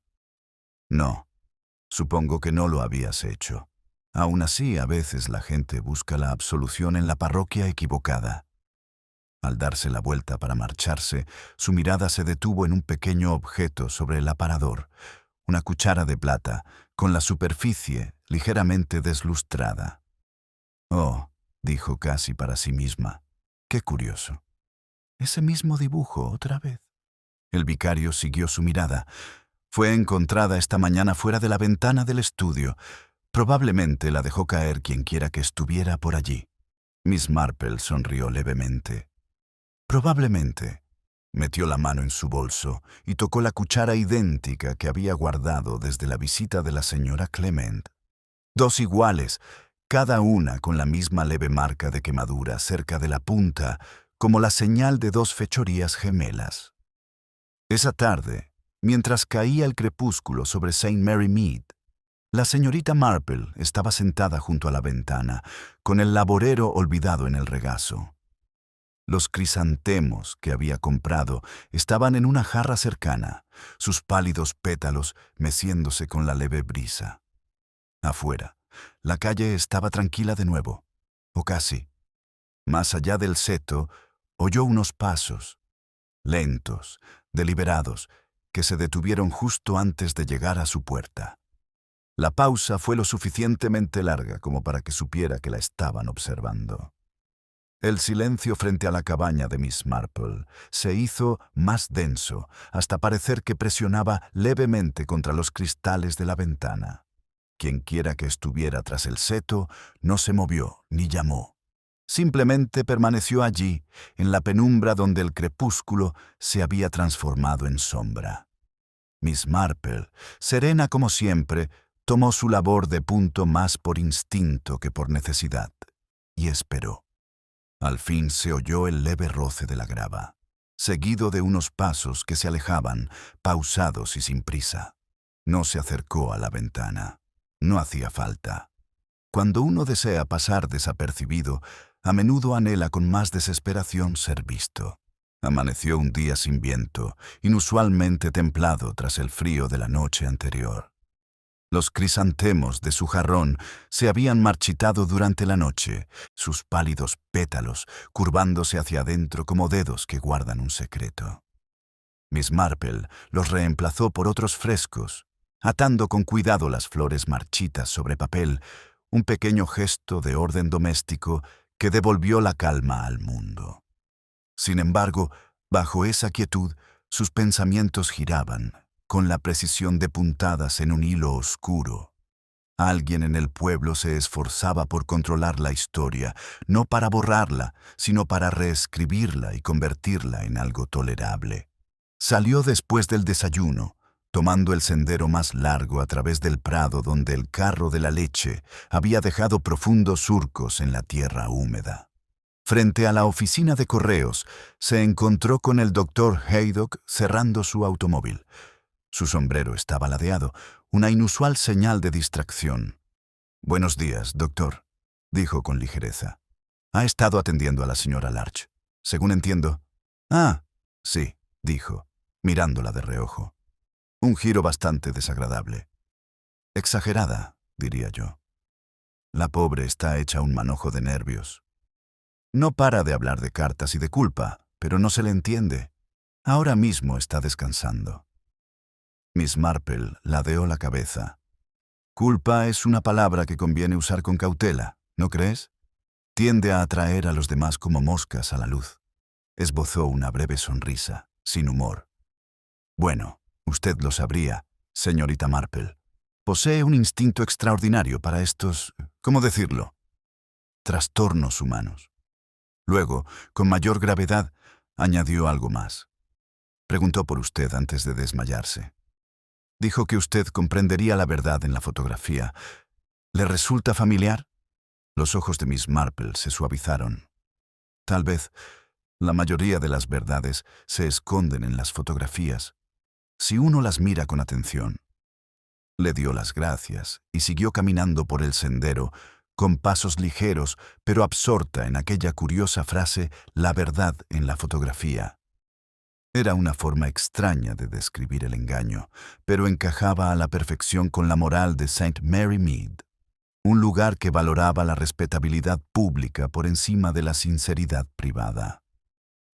«No, supongo que no lo habías hecho. Aún así, a veces la gente busca la absolución en la parroquia equivocada». Al darse la vuelta para marcharse, su mirada se detuvo en un pequeño objeto sobre el aparador, una cuchara de plata, con la superficie ligeramente deslustrada. «Oh», dijo casi para sí misma, «qué curioso. Ese mismo dibujo otra vez». El vicario siguió su mirada. «Fue encontrada esta mañana fuera de la ventana del estudio. Probablemente la dejó caer quienquiera que estuviera por allí». Miss Marple sonrió levemente. «Probablemente». Metió la mano en su bolso y tocó la cuchara idéntica que había guardado desde la visita de la señora Clement. Dos iguales, cada una con la misma leve marca de quemadura cerca de la punta, como la señal de dos fechorías gemelas. Esa tarde, mientras caía el crepúsculo sobre St. Mary Mead, la señorita Marple estaba sentada junto a la ventana, con el laborero olvidado en el regazo. Los crisantemos que había comprado estaban en una jarra cercana, sus pálidos pétalos meciéndose con la leve brisa. Afuera, la calle estaba tranquila de nuevo, o casi. Más allá del seto, oyó unos pasos, lentos, deliberados, que se detuvieron justo antes de llegar a su puerta. La pausa fue lo suficientemente larga como para que supiera que la estaban observando. El silencio frente a la cabaña de Miss Marple se hizo más denso, hasta parecer que presionaba levemente contra los cristales de la ventana. Quienquiera que estuviera tras el seto no se movió ni llamó. Simplemente permaneció allí, en la penumbra donde el crepúsculo se había transformado en sombra. Miss Marple, serena como siempre, tomó su labor de punto más por instinto que por necesidad, y esperó. Al fin se oyó el leve roce de la grava, seguido de unos pasos que se alejaban, pausados y sin prisa. No se acercó a la ventana. No hacía falta. Cuando uno desea pasar desapercibido, a menudo anhela con más desesperación ser visto. Amaneció un día sin viento, inusualmente templado tras el frío de la noche anterior. Los crisantemos de su jarrón se habían marchitado durante la noche, sus pálidos pétalos curvándose hacia adentro como dedos que guardan un secreto. Miss Marple los reemplazó por otros frescos, atando con cuidado las flores marchitas sobre papel, un pequeño gesto de orden doméstico que devolvió la calma al mundo. Sin embargo, bajo esa quietud, sus pensamientos giraban, con la precisión de puntadas en un hilo oscuro. Alguien en el pueblo se esforzaba por controlar la historia, no para borrarla, sino para reescribirla y convertirla en algo tolerable. Salió después del desayuno, tomando el sendero más largo a través del prado donde el carro de la leche había dejado profundos surcos en la tierra húmeda. Frente a la oficina de correos, se encontró con el doctor Haydock cerrando su automóvil. Su sombrero estaba ladeado, una inusual señal de distracción. «Buenos días, doctor», dijo con ligereza. «Ha estado atendiendo a la señora Larch, según entiendo». «Ah, sí», dijo, mirándola de reojo. «Un giro bastante desagradable. Exagerada, diría yo». La pobre está hecha un manojo de nervios. No para de hablar de cartas y de culpa, pero no se le entiende. Ahora mismo está descansando. Miss Marple ladeó la cabeza. Culpa es una palabra que conviene usar con cautela, ¿no crees? Tiende a atraer a los demás como moscas a la luz. Esbozó una breve sonrisa, sin humor. Bueno, usted lo sabría, señorita Marple. Posee un instinto extraordinario para estos, ¿cómo decirlo?, trastornos humanos. Luego, con mayor gravedad, añadió algo más. Preguntó por usted antes de desmayarse. Dijo que usted comprendería la verdad en la fotografía. ¿Le resulta familiar? Los ojos de Miss Marple se suavizaron. Tal vez la mayoría de las verdades se esconden en las fotografías, si uno las mira con atención. Le dio las gracias y siguió caminando por el sendero, con pasos ligeros, pero absorta en aquella curiosa frase, la verdad en la fotografía. Era una forma extraña de describir el engaño, pero encajaba a la perfección con la moral de St. Mary Mead, un lugar que valoraba la respetabilidad pública por encima de la sinceridad privada.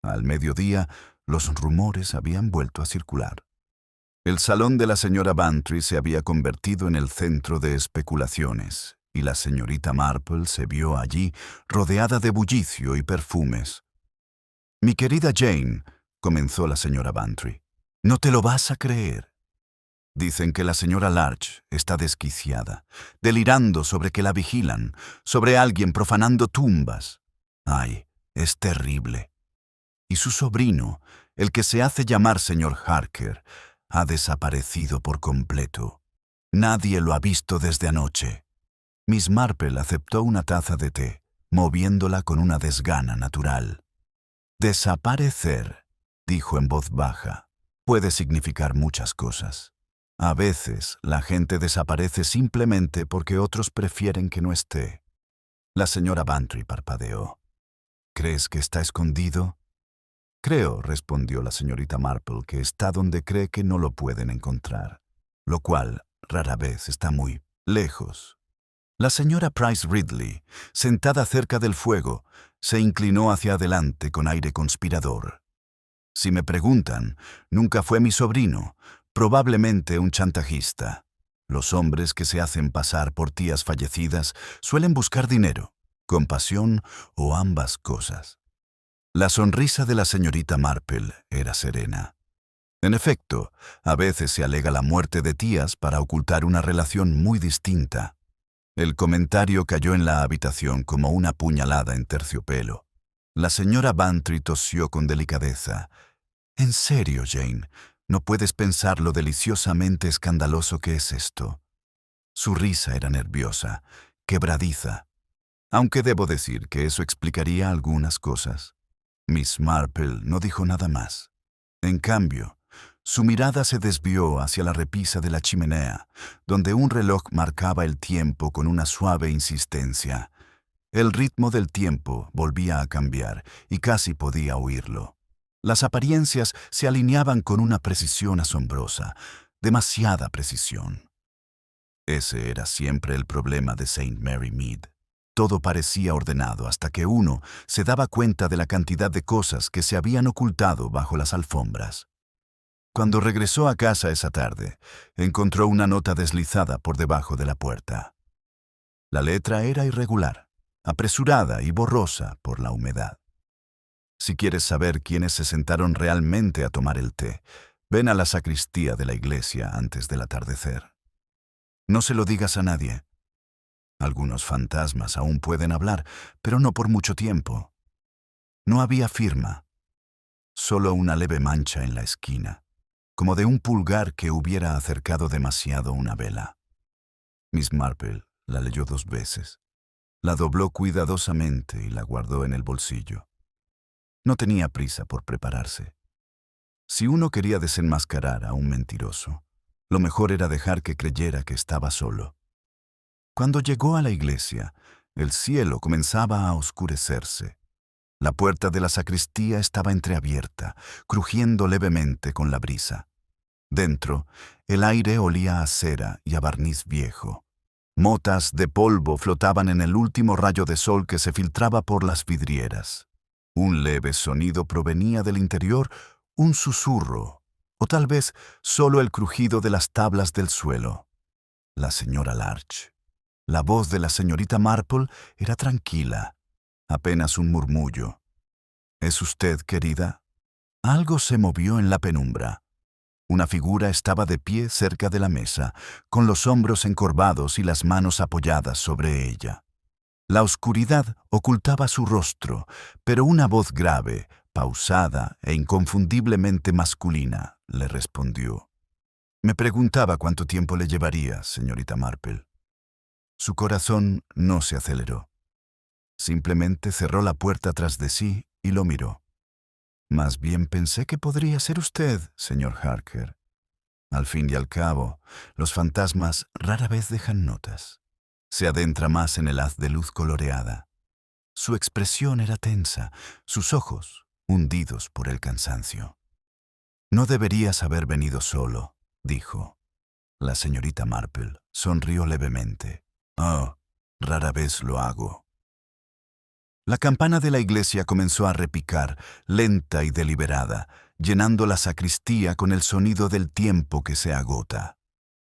Al mediodía, los rumores habían vuelto a circular. El salón de la señora Bantry se había convertido en el centro de especulaciones, y la señorita Marple se vio allí rodeada de bullicio y perfumes. «Mi querida Jane», comenzó la señora Bantry, «no te lo vas a creer. Dicen que la señora Larch está desquiciada, delirando sobre que la vigilan, sobre alguien profanando tumbas. Ay, es terrible. Y su sobrino, el que se hace llamar señor Harker, ha desaparecido por completo. Nadie lo ha visto desde anoche». Miss Marple aceptó una taza de té, moviéndola con una desgana natural. «Desaparecer», dijo en voz baja, «puede significar muchas cosas. A veces la gente desaparece simplemente porque otros prefieren que no esté». La señora Bantry parpadeó. «¿Crees que está escondido?» «Creo», respondió la señorita Marple, «que está donde cree que no lo pueden encontrar, lo cual rara vez está muy lejos». La señora Price Ridley, sentada cerca del fuego, se inclinó hacia adelante con aire conspirador. «Si me preguntan, nunca fue mi sobrino, probablemente un chantajista. Los hombres que se hacen pasar por tías fallecidas suelen buscar dinero, compasión o ambas cosas». La sonrisa de la señorita Marple era serena. En efecto, a veces se alega la muerte de tías para ocultar una relación muy distinta. El comentario cayó en la habitación como una puñalada en terciopelo. La señora Bantry tosió con delicadeza. «En serio, Jane, no puedes pensar lo deliciosamente escandaloso que es esto». Su risa era nerviosa, quebradiza, aunque debo decir que eso explicaría algunas cosas. Miss Marple no dijo nada más. En cambio, su mirada se desvió hacia la repisa de la chimenea, donde un reloj marcaba el tiempo con una suave insistencia. El ritmo del tiempo volvía a cambiar y casi podía oírlo. Las apariencias se alineaban con una precisión asombrosa, demasiada precisión. Ese era siempre el problema de St. Mary Mead. Todo parecía ordenado hasta que uno se daba cuenta de la cantidad de cosas que se habían ocultado bajo las alfombras. Cuando regresó a casa esa tarde, encontró una nota deslizada por debajo de la puerta. La letra era irregular, apresurada y borrosa por la humedad. Si quieres saber quiénes se sentaron realmente a tomar el té, ven a la sacristía de la iglesia antes del atardecer. No se lo digas a nadie. Algunos fantasmas aún pueden hablar, pero no por mucho tiempo. No había firma, solo una leve mancha en la esquina, como de un pulgar que hubiera acercado demasiado una vela. Miss Marple la leyó 2 veces, la dobló cuidadosamente y la guardó en el bolsillo. No tenía prisa por prepararse. Si uno quería desenmascarar a un mentiroso, lo mejor era dejar que creyera que estaba solo. Cuando llegó a la iglesia, el cielo comenzaba a oscurecerse. La puerta de la sacristía estaba entreabierta, crujiendo levemente con la brisa. Dentro, el aire olía a cera y a barniz viejo. Motas de polvo flotaban en el último rayo de sol que se filtraba por las vidrieras. Un leve sonido provenía del interior, un susurro, o tal vez solo el crujido de las tablas del suelo. La señora Larch. La voz de la señorita Marple era tranquila, apenas un murmullo. ¿Es usted, querida? Algo se movió en la penumbra. Una figura estaba de pie cerca de la mesa, con los hombros encorvados y las manos apoyadas sobre ella. La oscuridad ocultaba su rostro, pero una voz grave, pausada e inconfundiblemente masculina, le respondió. Me preguntaba cuánto tiempo le llevaría, señorita Marple. Su corazón no se aceleró. Simplemente cerró la puerta tras de sí y lo miró. Más bien pensé que podría ser usted, señor Harker. Al fin y al cabo, los fantasmas rara vez dejan notas. Se adentra más en el haz de luz coloreada. Su expresión era tensa, sus ojos hundidos por el cansancio. No deberías haber venido solo, dijo. La señorita Marple sonrió levemente. Oh, rara vez lo hago. La campana de la iglesia comenzó a repicar, lenta y deliberada, llenando la sacristía con el sonido del tiempo que se agota.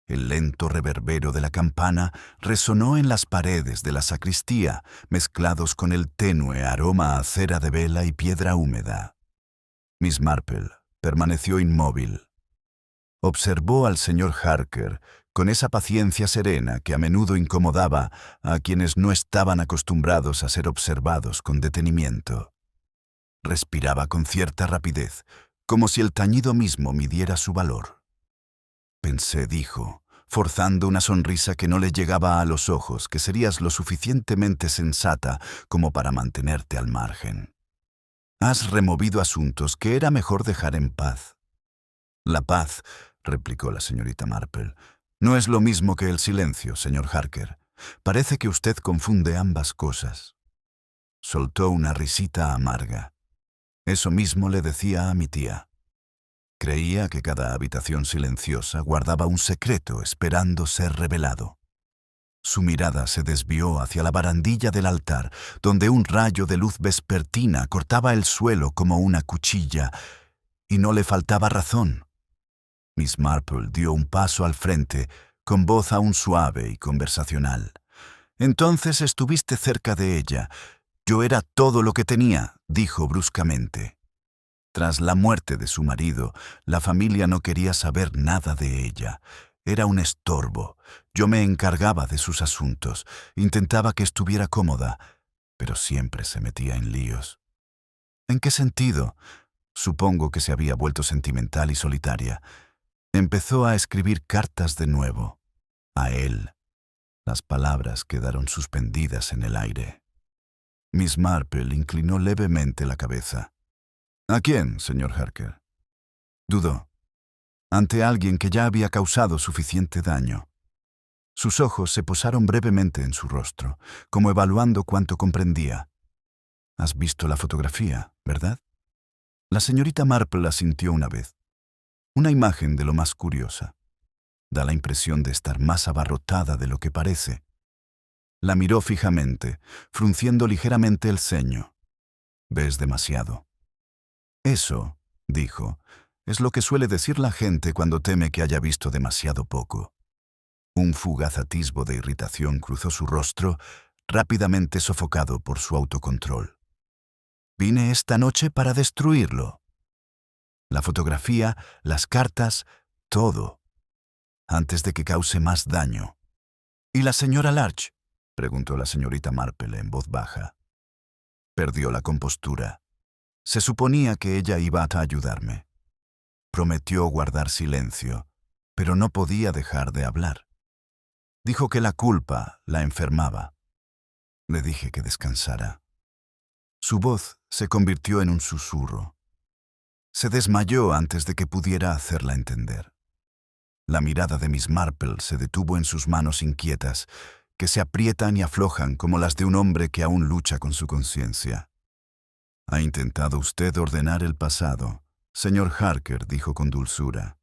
El lento reverbero de la campana resonó en las paredes de la sacristía, mezclados con el tenue aroma a cera de vela y piedra húmeda. Miss Marple permaneció inmóvil. Observó al señor Harker con esa paciencia serena que a menudo incomodaba a quienes no estaban acostumbrados a ser observados con detenimiento. Respiraba con cierta rapidez, como si el tañido mismo midiera su valor. Pensé, dijo, forzando una sonrisa que no le llegaba a los ojos, que serías lo suficientemente sensata como para mantenerte al margen. Has removido asuntos que era mejor dejar en paz. La paz, replicó la señorita Marple, no es lo mismo que el silencio, señor Harker. Parece que usted confunde ambas cosas. Soltó una risita amarga. Eso mismo le decía a mi tía. Creía que cada habitación silenciosa guardaba un secreto esperando ser revelado. Su mirada se desvió hacia la barandilla del altar, donde un rayo de luz vespertina cortaba el suelo como una cuchilla, y no le faltaba razón. Miss Marple dio un paso al frente, con voz aún suave y conversacional. Entonces estuviste cerca de ella. Yo era todo lo que tenía, dijo bruscamente. Tras la muerte de su marido, la familia no quería saber nada de ella. Era un estorbo. Yo me encargaba de sus asuntos, intentaba que estuviera cómoda, pero siempre se metía en líos. ¿En qué sentido? Supongo que se había vuelto sentimental y solitaria. Empezó a escribir cartas de nuevo. A él. Las palabras quedaron suspendidas en el aire. Miss Marple inclinó levemente la cabeza. ¿A quién, señor Harker? Dudó. Ante alguien que ya había causado suficiente daño. Sus ojos se posaron brevemente en su rostro, como evaluando cuánto comprendía. Has visto la fotografía, ¿verdad? La señorita Marple asintió una vez. Una imagen de lo más curiosa. Da la impresión de estar más abarrotada de lo que parece. La miró fijamente, frunciendo ligeramente el ceño. Ves demasiado. Eso, dijo, es lo que suele decir la gente cuando teme que haya visto demasiado poco. Un fugaz atisbo de irritación cruzó su rostro, rápidamente sofocado por su autocontrol. Vine esta noche para destruirlo. La fotografía, las cartas, todo, antes de que cause más daño. ¿Y la señora Larch? Preguntó la señorita Marple en voz baja. Perdió la compostura. Se suponía que ella iba a ayudarme. Prometió guardar silencio, pero no podía dejar de hablar. Dijo que la culpa la enfermaba. Le dije que descansara. Su voz se convirtió en un susurro. Se desmayó antes de que pudiera hacerla entender. La mirada de Miss Marple se detuvo en sus manos inquietas, que se aprietan y aflojan como las de un hombre que aún lucha con su conciencia. «Ha intentado usted ordenar el pasado», señor Harker dijo con dulzura.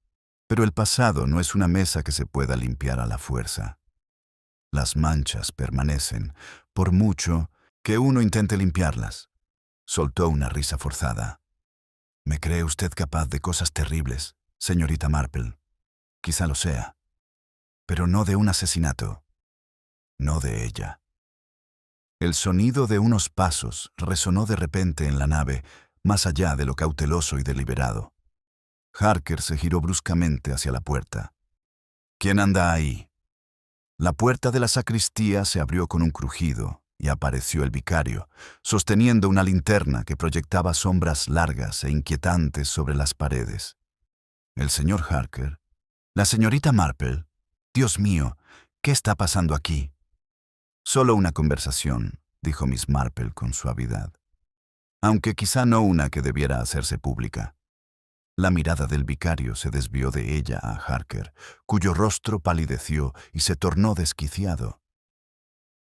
«Pero el pasado no es una mesa que se pueda limpiar a la fuerza. Las manchas permanecen, por mucho que uno intente limpiarlas. Soltó una risa forzada. ¿Me cree usted capaz de cosas terribles, señorita Marple? Quizá lo sea, pero no de un asesinato, no de ella. El sonido de unos pasos resonó de repente en la nave, más allá de lo cauteloso y deliberado. Harker se giró bruscamente hacia la puerta. ¿Quién anda ahí? La puerta de la sacristía se abrió con un crujido y apareció el vicario, sosteniendo una linterna que proyectaba sombras largas e inquietantes sobre las paredes. El señor Harker. La señorita Marple. Dios mío, ¿qué está pasando aquí? Solo una conversación, dijo Miss Marple con suavidad. Aunque quizá no una que debiera hacerse pública. La mirada del vicario se desvió de ella a Harker, cuyo rostro palideció y se tornó desquiciado.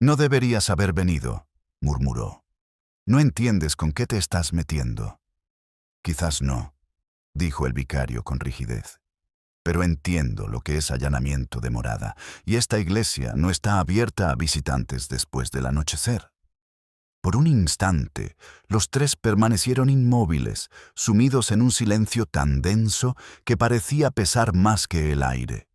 «No deberías haber venido», murmuró. «No entiendes con qué te estás metiendo». «Quizás no», dijo el vicario con rigidez. «Pero entiendo lo que es allanamiento de morada, y esta iglesia no está abierta a visitantes después del anochecer». Por un instante, los tres permanecieron inmóviles, sumidos en un silencio tan denso que parecía pesar más que el aire.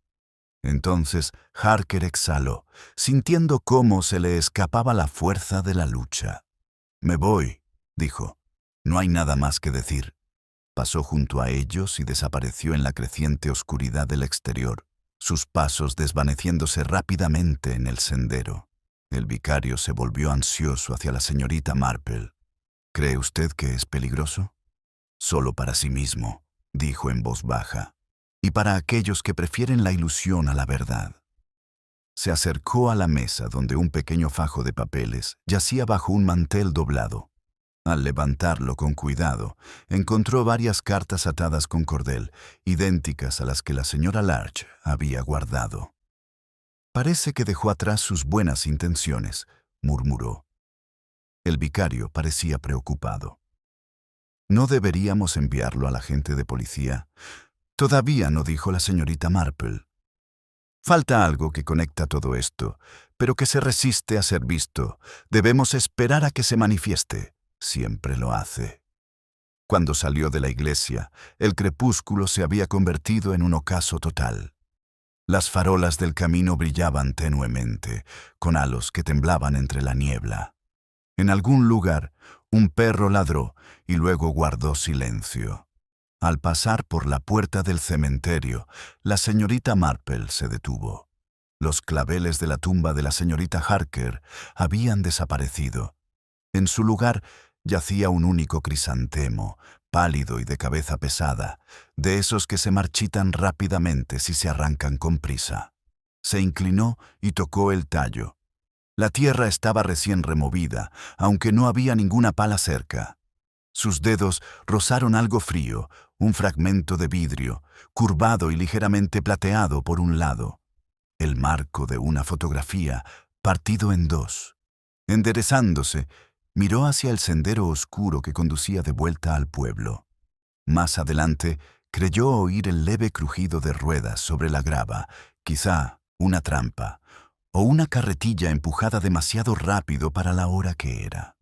Entonces Harker exhaló, sintiendo cómo se le escapaba la fuerza de la lucha. «Me voy», dijo. «No hay nada más que decir». Pasó junto a ellos y desapareció en la creciente oscuridad del exterior, sus pasos desvaneciéndose rápidamente en el sendero. El vicario se volvió ansioso hacia la señorita Marple. «¿Cree usted que es peligroso?» «Solo para sí mismo», dijo en voz baja, «y para aquellos que prefieren la ilusión a la verdad». Se acercó a la mesa donde un pequeño fajo de papeles yacía bajo un mantel doblado. Al levantarlo con cuidado, encontró varias cartas atadas con cordel, idénticas a las que la señora Larch había guardado. «Parece que dejó atrás sus buenas intenciones», murmuró. El vicario parecía preocupado. «¿No deberíamos enviarlo a la agente de policía?» «Todavía no», dijo la señorita Marple. «Falta algo que conecta todo esto, pero que se resiste a ser visto. Debemos esperar a que se manifieste. Siempre lo hace». Cuando salió de la iglesia, el crepúsculo se había convertido en un ocaso total. Las farolas del camino brillaban tenuemente, con halos que temblaban entre la niebla. En algún lugar, un perro ladró y luego guardó silencio. Al pasar por la puerta del cementerio, la señorita Marple se detuvo. Los claveles de la tumba de la señorita Harker habían desaparecido. En su lugar yacía un único crisantemo, pálido y de cabeza pesada, de esos que se marchitan rápidamente si se arrancan con prisa. Se inclinó y tocó el tallo. La tierra estaba recién removida, aunque no había ninguna pala cerca. Sus dedos rozaron algo frío, un fragmento de vidrio, curvado y ligeramente plateado por un lado. El marco de una fotografía, partido en dos. Enderezándose, miró hacia el sendero oscuro que conducía de vuelta al pueblo. Más adelante, creyó oír el leve crujido de ruedas sobre la grava, quizá una trampa, o una carretilla empujada demasiado rápido para la hora que era.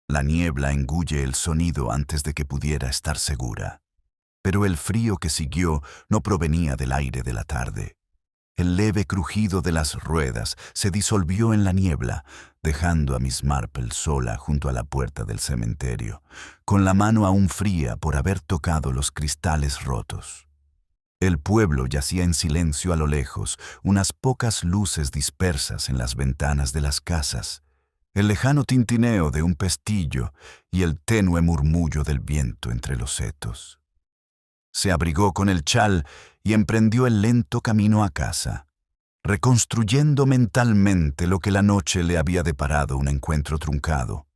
La niebla engulle el sonido antes de que pudiera estar segura. Pero el frío que siguió no provenía del aire de la tarde. El leve crujido de las ruedas se disolvió en la niebla, dejando a Miss Marple sola junto a la puerta del cementerio, con la mano aún fría por haber tocado los cristales rotos. El pueblo yacía en silencio a lo lejos, unas pocas luces dispersas en las ventanas de las casas, el lejano tintineo de un pestillo y el tenue murmullo del viento entre los setos. Se abrigó con el chal y emprendió el lento camino a casa, reconstruyendo mentalmente lo que la noche le había deparado: un encuentro truncado,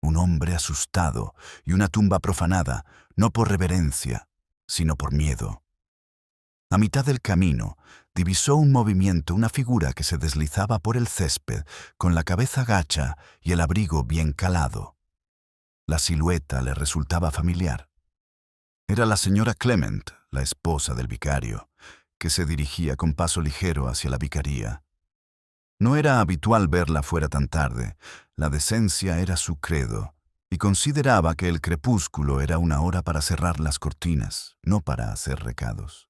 un hombre asustado y una tumba profanada, no por reverencia, sino por miedo. A mitad del camino, divisó un movimiento, una figura que se deslizaba por el césped, con la cabeza gacha y el abrigo bien calado. La silueta le resultaba familiar. Era la señora Clement, la esposa del vicario, que se dirigía con paso ligero hacia la vicaría. No era habitual verla fuera tan tarde. La decencia era su credo, y consideraba que el crepúsculo era una hora para cerrar las cortinas, no para hacer recados.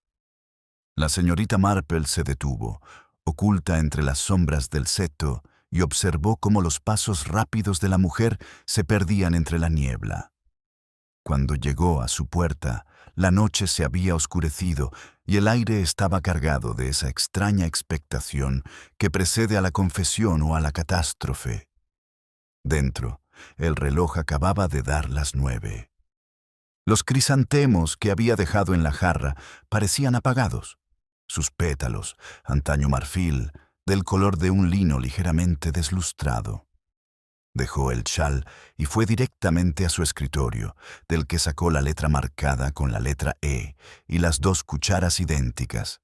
La señorita Marple se detuvo, oculta entre las sombras del seto, y observó cómo los pasos rápidos de la mujer se perdían entre la niebla. Cuando llegó a su puerta, la noche se había oscurecido y el aire estaba cargado de esa extraña expectación que precede a la confesión o a la catástrofe. Dentro, el reloj acababa de dar las 9. Los crisantemos que había dejado en la jarra parecían apagados. Sus pétalos, antaño marfil, del color de un lino ligeramente deslustrado. Dejó el chal y fue directamente a su escritorio, del que sacó la letra marcada con la letra E y las 2 cucharas idénticas.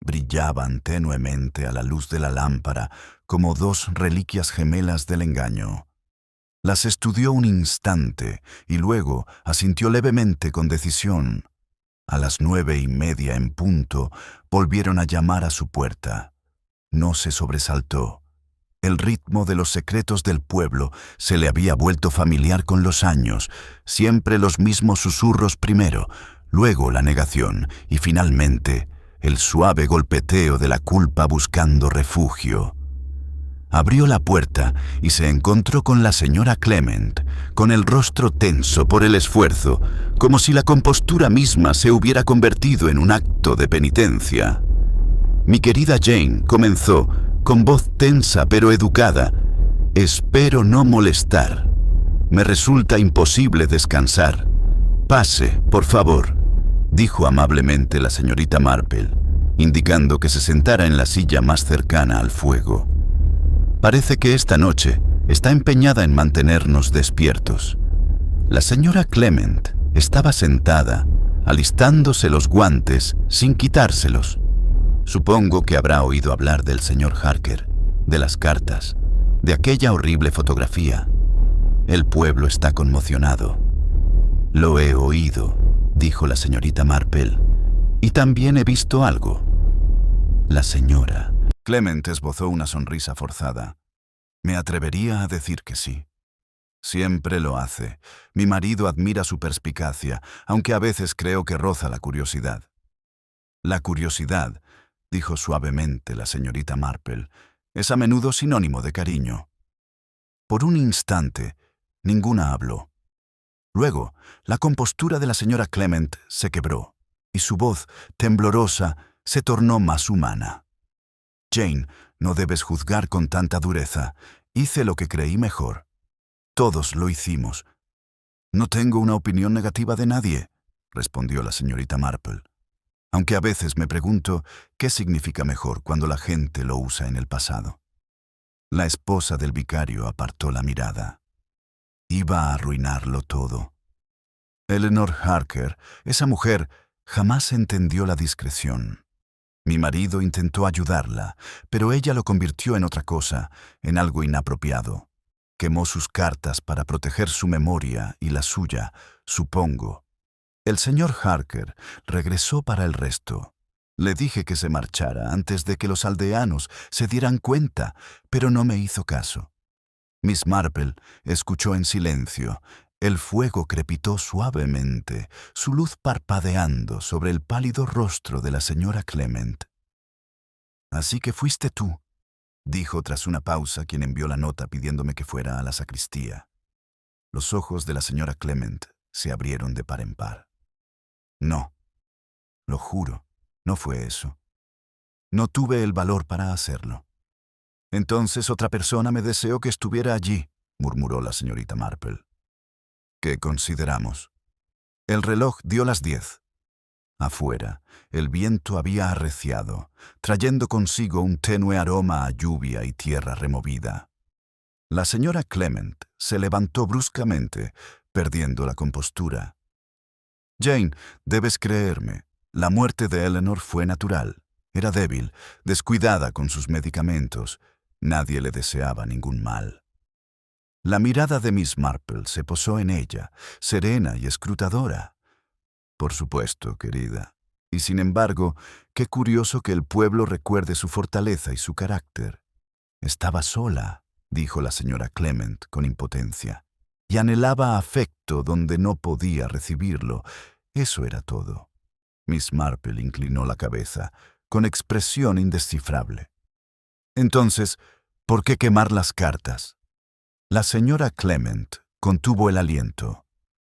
Brillaban tenuemente a la luz de la lámpara como 2 reliquias gemelas del engaño. Las estudió un instante y luego asintió levemente con decisión. A las 9:30 en punto volvieron a llamar a su puerta. No se sobresaltó. El ritmo de los secretos del pueblo se le había vuelto familiar con los años, siempre los mismos susurros primero, luego la negación y finalmente el suave golpeteo de la culpa buscando refugio. Abrió la puerta y se encontró con la señora Clement, con el rostro tenso por el esfuerzo, como si la compostura misma se hubiera convertido en un acto de penitencia. Mi querida Jane comenzó, con voz tensa pero educada, «Espero no molestar. Me resulta imposible descansar. Pase, por favor», dijo amablemente la señorita Marple, indicando que se sentara en la silla más cercana al fuego. «Parece que esta noche está empeñada en mantenernos despiertos». La señora Clement estaba sentada, alistándose los guantes sin quitárselos. Supongo que habrá oído hablar del señor Harker, de las cartas, de aquella horrible fotografía. El pueblo está conmocionado. «Lo he oído», dijo la señorita Marple, «y también he visto algo». La señora Clement esbozó una sonrisa forzada. «Me atrevería a decir que sí». «Siempre lo hace. Mi marido admira su perspicacia, aunque a veces creo que roza la curiosidad». «La curiosidad», dijo suavemente la señorita Marple, «es a menudo sinónimo de cariño». Por un instante, ninguna habló. Luego, la compostura de la señora Clement se quebró, y su voz, temblorosa, se tornó más humana. «Jane, no debes juzgar con tanta dureza. Hice lo que creí mejor. Todos lo hicimos». «No tengo una opinión negativa de nadie», respondió la señorita Marple, «aunque a veces me pregunto qué significa mejor cuando la gente lo usa en el pasado». La esposa del vicario apartó la mirada. Iba a arruinarlo todo. Eleanor Harker, esa mujer, jamás entendió la discreción. Mi marido intentó ayudarla, pero ella lo convirtió en otra cosa, en algo inapropiado. Quemó sus cartas para proteger su memoria y la suya, supongo. El señor Harker regresó para el resto. Le dije que se marchara antes de que los aldeanos se dieran cuenta, pero no me hizo caso. Miss Marple escuchó en silencio. El fuego crepitó suavemente, su luz parpadeando sobre el pálido rostro de la señora Clement. «Así que fuiste tú», dijo tras una pausa quien envió la nota pidiéndome que fuera a la sacristía. Los ojos de la señora Clement se abrieron de par en par. «No, lo juro, no fue eso. No tuve el valor para hacerlo». «Entonces otra persona me deseó que estuviera allí», murmuró la señorita Marple. «¿Qué consideramos?» El reloj dio las 10. Afuera, el viento había arreciado, trayendo consigo un tenue aroma a lluvia y tierra removida. La señora Clement se levantó bruscamente, perdiendo la compostura. «Jane, debes creerme, la muerte de Eleanor fue natural. Era débil, descuidada con sus medicamentos. Nadie le deseaba ningún mal». La mirada de Miss Marple se posó en ella, serena y escrutadora. «Por supuesto, querida. Y sin embargo, qué curioso que el pueblo recuerde su fortaleza y su carácter. Estaba sola, dijo la señora Clement con impotencia, y anhelaba afecto donde no podía recibirlo. Eso era todo. Miss Marple inclinó la cabeza, con expresión indescifrable. Entonces, ¿por qué quemar las cartas? La señora Clement contuvo el aliento.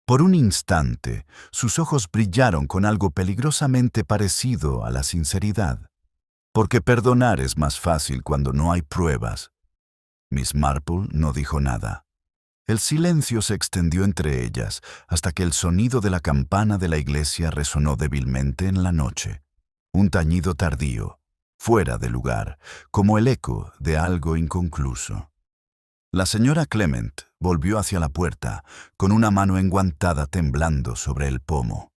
Por un instante, sus ojos brillaron con algo peligrosamente parecido a la sinceridad. Porque perdonar es más fácil cuando no hay pruebas. Miss Marple no dijo nada. El silencio se extendió entre ellas hasta que el sonido de la campana de la iglesia resonó débilmente en la noche. Un tañido tardío, fuera de lugar, como el eco de algo inconcluso. La señora Clement volvió hacia la puerta, con una mano enguantada temblando sobre el pomo.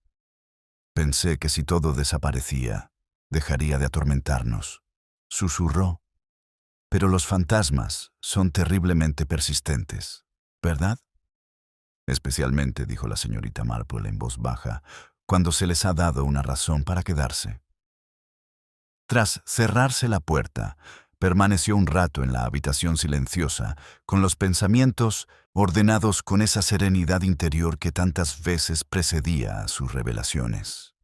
Pensé que si todo desaparecía, dejaría de atormentarnos, susurró. Pero los fantasmas son terriblemente persistentes, ¿verdad? Especialmente, dijo la señorita Marple en voz baja, cuando se les ha dado una razón para quedarse. Tras cerrarse la puerta, permaneció un rato en la habitación silenciosa, con los pensamientos ordenados con esa serenidad interior que tantas veces precedía a sus revelaciones.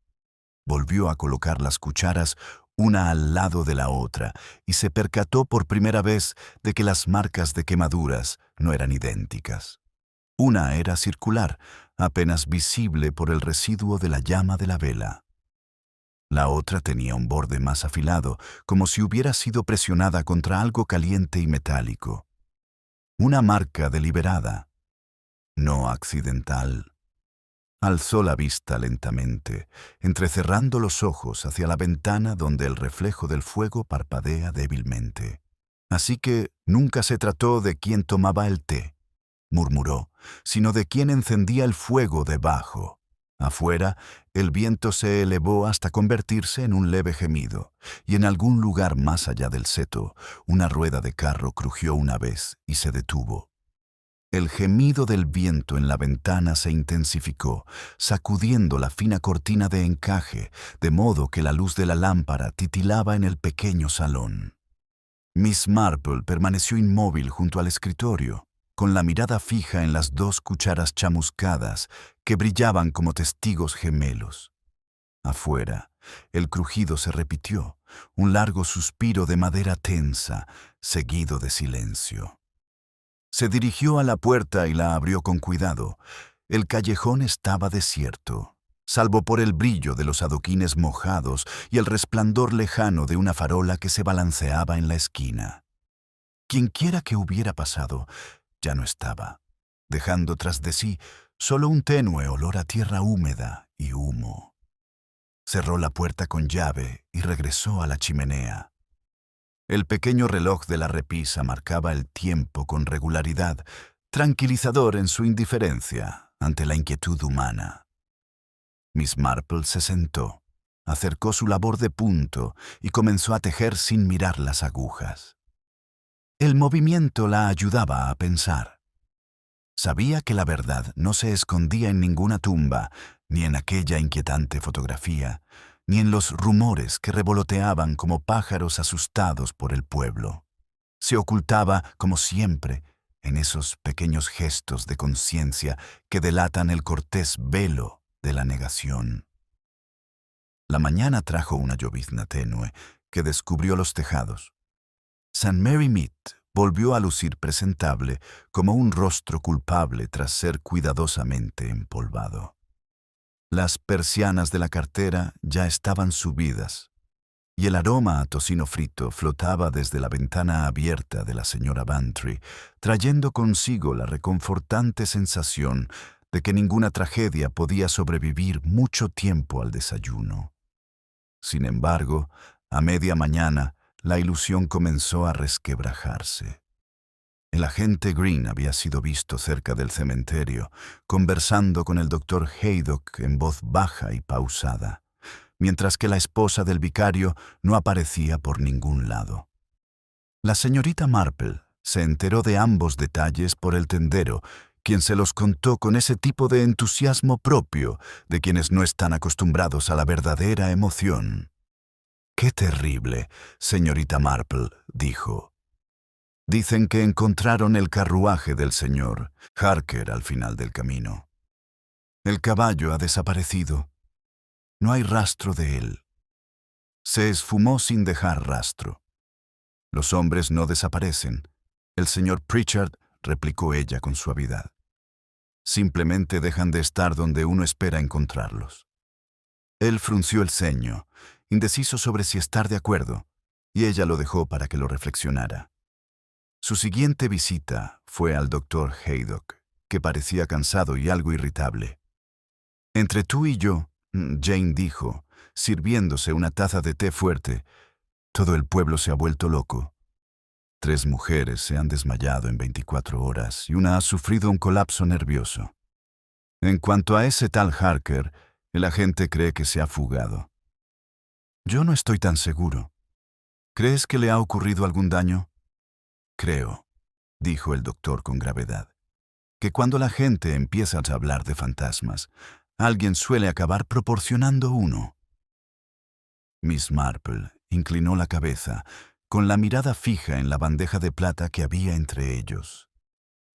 Volvió a colocar las cucharas una al lado de la otra y se percató por primera vez de que las marcas de quemaduras no eran idénticas. Una era circular, apenas visible por el residuo de la llama de la vela. La otra tenía un borde más afilado, como si hubiera sido presionada contra algo caliente y metálico. Una marca deliberada, no accidental. Alzó la vista lentamente, entrecerrando los ojos hacia la ventana donde el reflejo del fuego parpadea débilmente. Así que nunca se trató de quién tomaba el té, murmuró, sino de quién encendía el fuego debajo. Afuera, el viento se elevó hasta convertirse en un leve gemido, y en algún lugar más allá del seto, una rueda de carro crujió una vez y se detuvo. El gemido del viento en la ventana se intensificó, sacudiendo la fina cortina de encaje, de modo que la luz de la lámpara titilaba en el pequeño salón. Miss Marple permaneció inmóvil junto al escritorio, con la mirada fija en las dos cucharas chamuscadas que brillaban como testigos gemelos. Afuera, el crujido se repitió, un largo suspiro de madera tensa, seguido de silencio. Se dirigió a la puerta y la abrió con cuidado. El callejón estaba desierto, salvo por el brillo de los adoquines mojados y el resplandor lejano de una farola que se balanceaba en la esquina. Quienquiera que hubiera pasado, ya no estaba, dejando tras de sí solo un tenue olor a tierra húmeda y humo. Cerró la puerta con llave y regresó a la chimenea. El pequeño reloj de la repisa marcaba el tiempo con regularidad, tranquilizador en su indiferencia ante la inquietud humana. Miss Marple se sentó, acercó su labor de punto y comenzó a tejer sin mirar las agujas. El movimiento la ayudaba a pensar. Sabía que la verdad no se escondía en ninguna tumba, ni en aquella inquietante fotografía, ni en los rumores que revoloteaban como pájaros asustados por el pueblo. Se ocultaba, como siempre, en esos pequeños gestos de conciencia que delatan el cortés velo de la negación. La mañana trajo una llovizna tenue que descubrió los tejados. St. Mary Mead volvió a lucir presentable como un rostro culpable tras ser cuidadosamente empolvado. Las persianas de la cartera ya estaban subidas, y el aroma a tocino frito flotaba desde la ventana abierta de la señora Bantry, trayendo consigo la reconfortante sensación de que ninguna tragedia podía sobrevivir mucho tiempo al desayuno. Sin embargo, a media mañana, la ilusión comenzó a resquebrajarse. El agente Green había sido visto cerca del cementerio, conversando con el doctor Haydock en voz baja y pausada, mientras que la esposa del vicario no aparecía por ningún lado. La señorita Marple se enteró de ambos detalles por el tendero, quien se los contó con ese tipo de entusiasmo propio de quienes no están acostumbrados a la verdadera emoción. «¡Qué terrible, señorita Marple!», dijo. Dicen que encontraron el carruaje del señor Harker al final del camino. El caballo ha desaparecido. No hay rastro de él. Se esfumó sin dejar rastro. Los hombres no desaparecen. El señor Pritchard, replicó ella con suavidad. Simplemente dejan de estar donde uno espera encontrarlos. Él frunció el ceño, indeciso sobre si estar de acuerdo, y ella lo dejó para que lo reflexionara. Su siguiente visita fue al doctor Haydock, que parecía cansado y algo irritable. Entre tú y yo, Jane dijo, sirviéndose una taza de té fuerte, todo el pueblo se ha vuelto loco. 3 mujeres se han desmayado en 24 horas y una ha sufrido un colapso nervioso. En cuanto a ese tal Harker, el agente cree que se ha fugado. Yo no estoy tan seguro. ¿Crees que le ha ocurrido algún daño? Creo, dijo el doctor con gravedad, que cuando la gente empieza a hablar de fantasmas, alguien suele acabar proporcionando uno. Miss Marple inclinó la cabeza, con la mirada fija en la bandeja de plata que había entre ellos.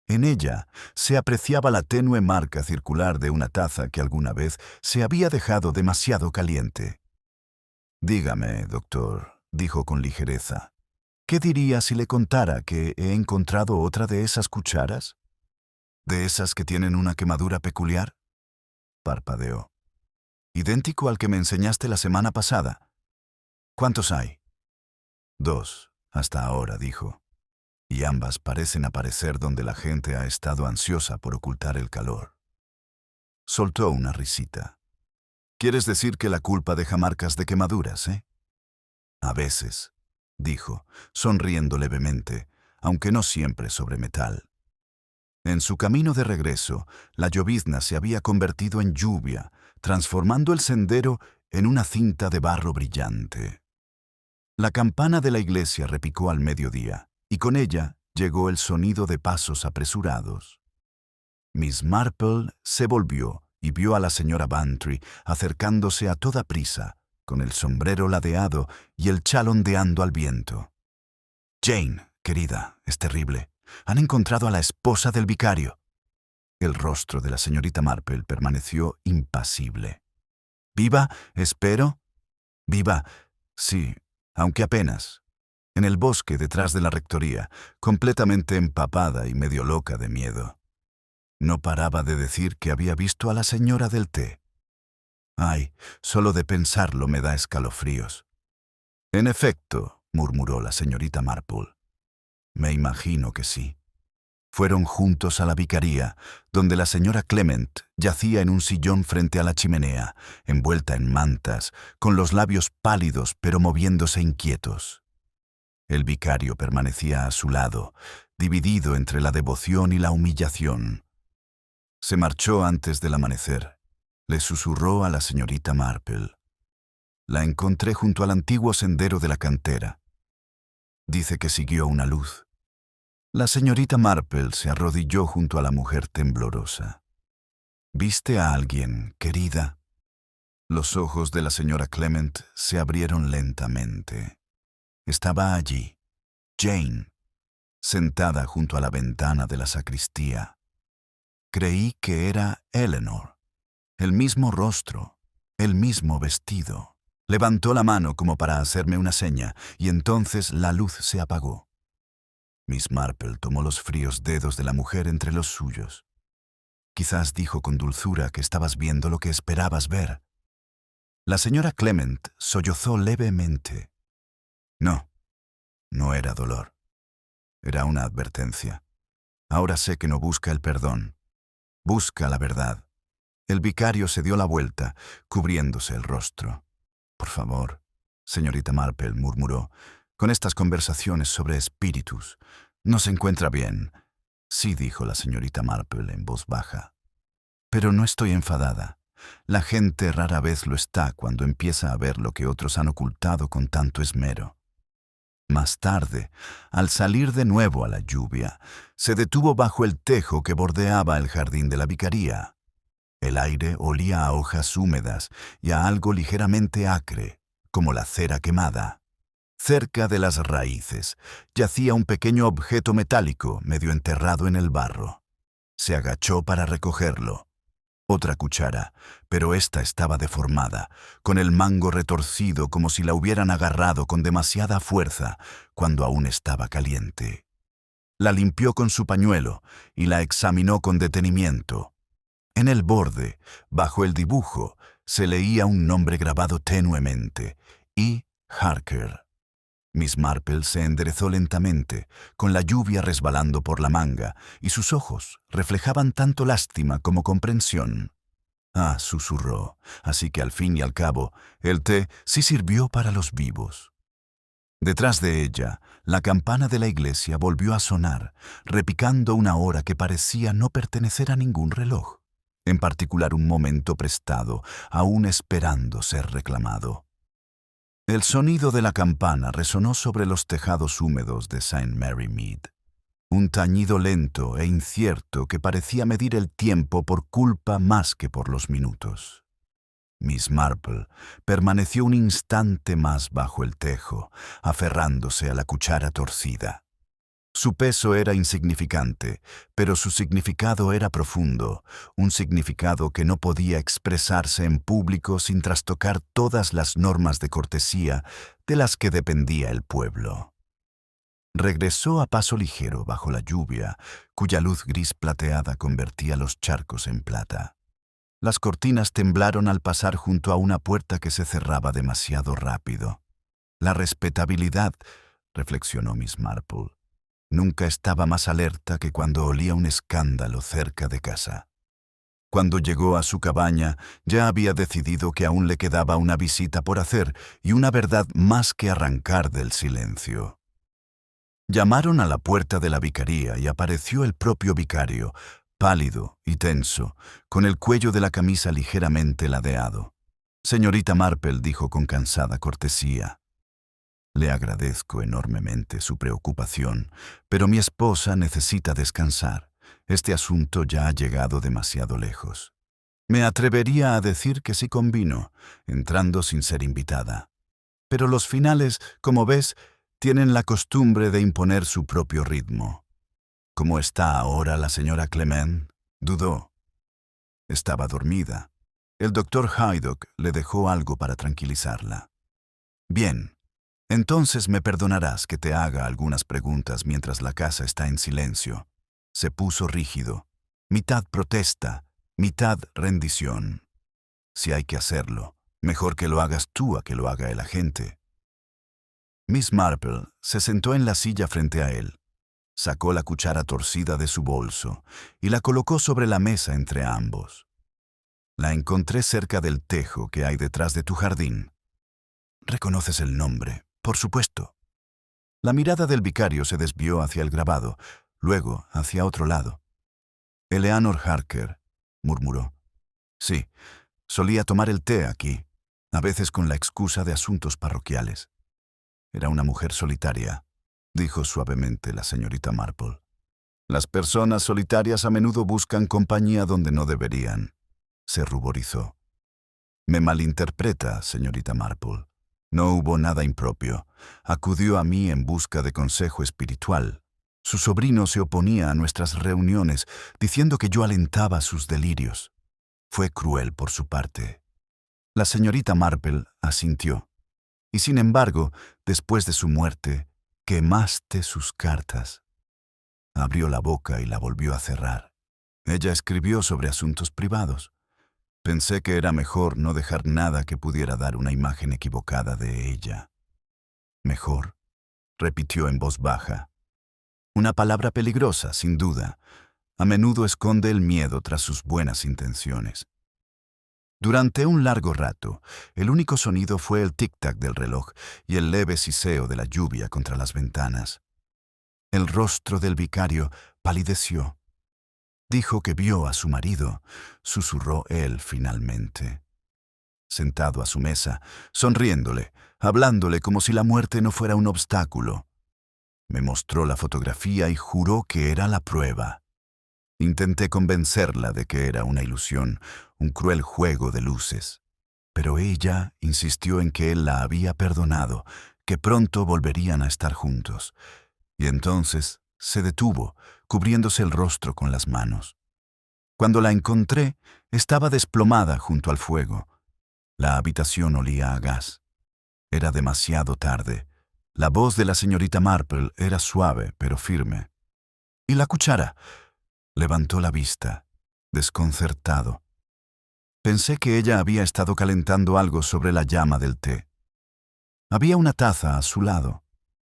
En ella se apreciaba la tenue marca circular de una taza que alguna vez se había dejado demasiado caliente. Dígame, doctor, dijo con ligereza, ¿qué diría si le contara que he encontrado otra de esas cucharas? ¿De esas que tienen una quemadura peculiar? Parpadeó. Idéntico al que me enseñaste la semana pasada. ¿Cuántos hay? 2, hasta ahora, dijo. Y ambas parecen aparecer donde la gente ha estado ansiosa por ocultar el calor. Soltó una risita. ¿Quieres decir que la culpa deja marcas de quemaduras, eh? A veces, dijo, sonriendo levemente, aunque no siempre sobre metal. En su camino de regreso, la llovizna se había convertido en lluvia, transformando el sendero en una cinta de barro brillante. La campana de la iglesia repicó al mediodía, y con ella llegó el sonido de pasos apresurados. Miss Marple se volvió y vio a la señora Bantry acercándose a toda prisa, con el sombrero ladeado y el chal ondeando al viento. «Jane, querida, es terrible. Han encontrado a la esposa del vicario». El rostro de la señorita Marple permaneció impasible. «¿Viva, espero?» «Viva, sí, aunque apenas. En el bosque detrás de la rectoría, completamente empapada y medio loca de miedo. No paraba de decir que había visto a la señora del té. Ay, solo de pensarlo me da escalofríos». «En efecto», murmuró la señorita Marple. «Me imagino que sí». Fueron juntos a la vicaría, donde la señora Clement yacía en un sillón frente a la chimenea, envuelta en mantas, con los labios pálidos pero moviéndose inquietos. El vicario permanecía a su lado, dividido entre la devoción y la humillación. Se marchó antes del amanecer. Le susurró a la señorita Marple. «La encontré junto al antiguo sendero de la cantera. Dice que siguió una luz». La señorita Marple se arrodilló junto a la mujer temblorosa. «¿Viste a alguien, querida?» Los ojos de la señora Clement se abrieron lentamente. Estaba allí, Jane, sentada junto a la ventana de la sacristía. Creí que era Eleanor. El mismo rostro, el mismo vestido. Levantó la mano como para hacerme una seña, y entonces la luz se apagó. Miss Marple tomó los fríos dedos de la mujer entre los suyos. Quizás dijo con dulzura que estabas viendo lo que esperabas ver. La señora Clement sollozó levemente. No, no era dolor. Era una advertencia. Ahora sé que no busca el perdón. Busca la verdad. El vicario se dio la vuelta, cubriéndose el rostro. «Por favor», señorita Marple murmuró, «con estas conversaciones sobre espíritus. No se encuentra bien». «Sí», dijo la señorita Marple en voz baja. «Pero no estoy enfadada. La gente rara vez lo está cuando empieza a ver lo que otros han ocultado con tanto esmero». Más tarde, al salir de nuevo a la lluvia, se detuvo bajo el tejo que bordeaba el jardín de la vicaría. El aire olía a hojas húmedas y a algo ligeramente acre, como la cera quemada. Cerca de las raíces yacía un pequeño objeto metálico medio enterrado en el barro. Se agachó para recogerlo. Otra cuchara, pero esta estaba deformada, con el mango retorcido como si la hubieran agarrado con demasiada fuerza cuando aún estaba caliente. La limpió con su pañuelo y la examinó con detenimiento. En el borde, bajo el dibujo, se leía un nombre grabado tenuemente: E. Harker. Miss Marple se enderezó lentamente, con la lluvia resbalando por la manga, y sus ojos reflejaban tanto lástima como comprensión. Ah, susurró, así que al fin y al cabo, el té sí sirvió para los vivos. Detrás de ella, la campana de la iglesia volvió a sonar, repicando una hora que parecía no pertenecer a ningún reloj, en particular un momento prestado, aún esperando ser reclamado. El sonido de la campana resonó sobre los tejados húmedos de St. Mary Mead. Un tañido lento e incierto que parecía medir el tiempo por culpa más que por los minutos. Miss Marple permaneció un instante más bajo el tejo, aferrándose a la cuchara torcida. Su peso era insignificante, pero su significado era profundo, un significado que no podía expresarse en público sin trastocar todas las normas de cortesía de las que dependía el pueblo. Regresó a paso ligero bajo la lluvia, cuya luz gris plateada convertía los charcos en plata. Las cortinas temblaron al pasar junto a una puerta que se cerraba demasiado rápido. La respetabilidad, reflexionó Miss Marple, nunca estaba más alerta que cuando olía un escándalo cerca de casa. Cuando llegó a su cabaña, ya había decidido que aún le quedaba una visita por hacer y una verdad más que arrancar del silencio. Llamaron a la puerta de la vicaría y apareció el propio vicario, pálido y tenso, con el cuello de la camisa ligeramente ladeado. «Señorita Marple», dijo con cansada cortesía, «le agradezco enormemente su preocupación, pero mi esposa necesita descansar. Este asunto ya ha llegado demasiado lejos. Me atrevería a decir que sí convino, entrando sin ser invitada. Pero los finales, como ves, tienen la costumbre de imponer su propio ritmo». «¿Cómo está ahora la señora Clement?», dudó. Estaba dormida. El doctor Haydock le dejó algo para tranquilizarla. «Bien, entonces me perdonarás que te haga algunas preguntas mientras la casa está en silencio». Se puso rígido, mitad protesta, mitad rendición. «Si hay que hacerlo, mejor que lo hagas tú a que lo haga el agente». Miss Marple se sentó en la silla frente a él. Sacó la cuchara torcida de su bolso y la colocó sobre la mesa entre ambos. «La encontré cerca del tejo que hay detrás de tu jardín». «¿Reconoces el nombre?» «Por supuesto». La mirada del vicario se desvió hacia el grabado, luego hacia otro lado. «Eleanor Harker», murmuró. «Sí, solía tomar el té aquí, a veces con la excusa de asuntos parroquiales. Era una mujer solitaria», dijo suavemente la señorita Marple. «Las personas solitarias a menudo buscan compañía donde no deberían». Se ruborizó. «Me malinterpreta, señorita Marple. No hubo nada impropio. Acudió a mí en busca de consejo espiritual. Su sobrino se oponía a nuestras reuniones, diciendo que yo alentaba sus delirios. Fue cruel por su parte». La señorita Marple asintió. «Y sin embargo, después de su muerte, quemaste sus cartas». Abrió la boca y la volvió a cerrar. «Ella escribió sobre asuntos privados. Pensé que era mejor no dejar nada que pudiera dar una imagen equivocada de ella». «Mejor», repitió en voz baja. Una palabra peligrosa, sin duda. A menudo esconde el miedo tras sus buenas intenciones. Durante un largo rato, el único sonido fue el tic-tac del reloj y el leve siseo de la lluvia contra las ventanas. El rostro del vicario palideció. Dijo que vio a su marido, susurró él finalmente. Sentado a su mesa, sonriéndole, hablándole como si la muerte no fuera un obstáculo. Me mostró la fotografía y juró que era la prueba. Intenté convencerla de que era una ilusión, un cruel juego de luces. Pero ella insistió en que él la había perdonado, que pronto volverían a estar juntos. Y entonces se detuvo, cubriéndose el rostro con las manos. Cuando la encontré, estaba desplomada junto al fuego. La habitación olía a gas. Era demasiado tarde. La voz de la señorita Marple era suave, pero firme. ¿Y la cuchara? Levantó la vista, desconcertado. Pensé que ella había estado calentando algo sobre la llama del té. Había una taza a su lado.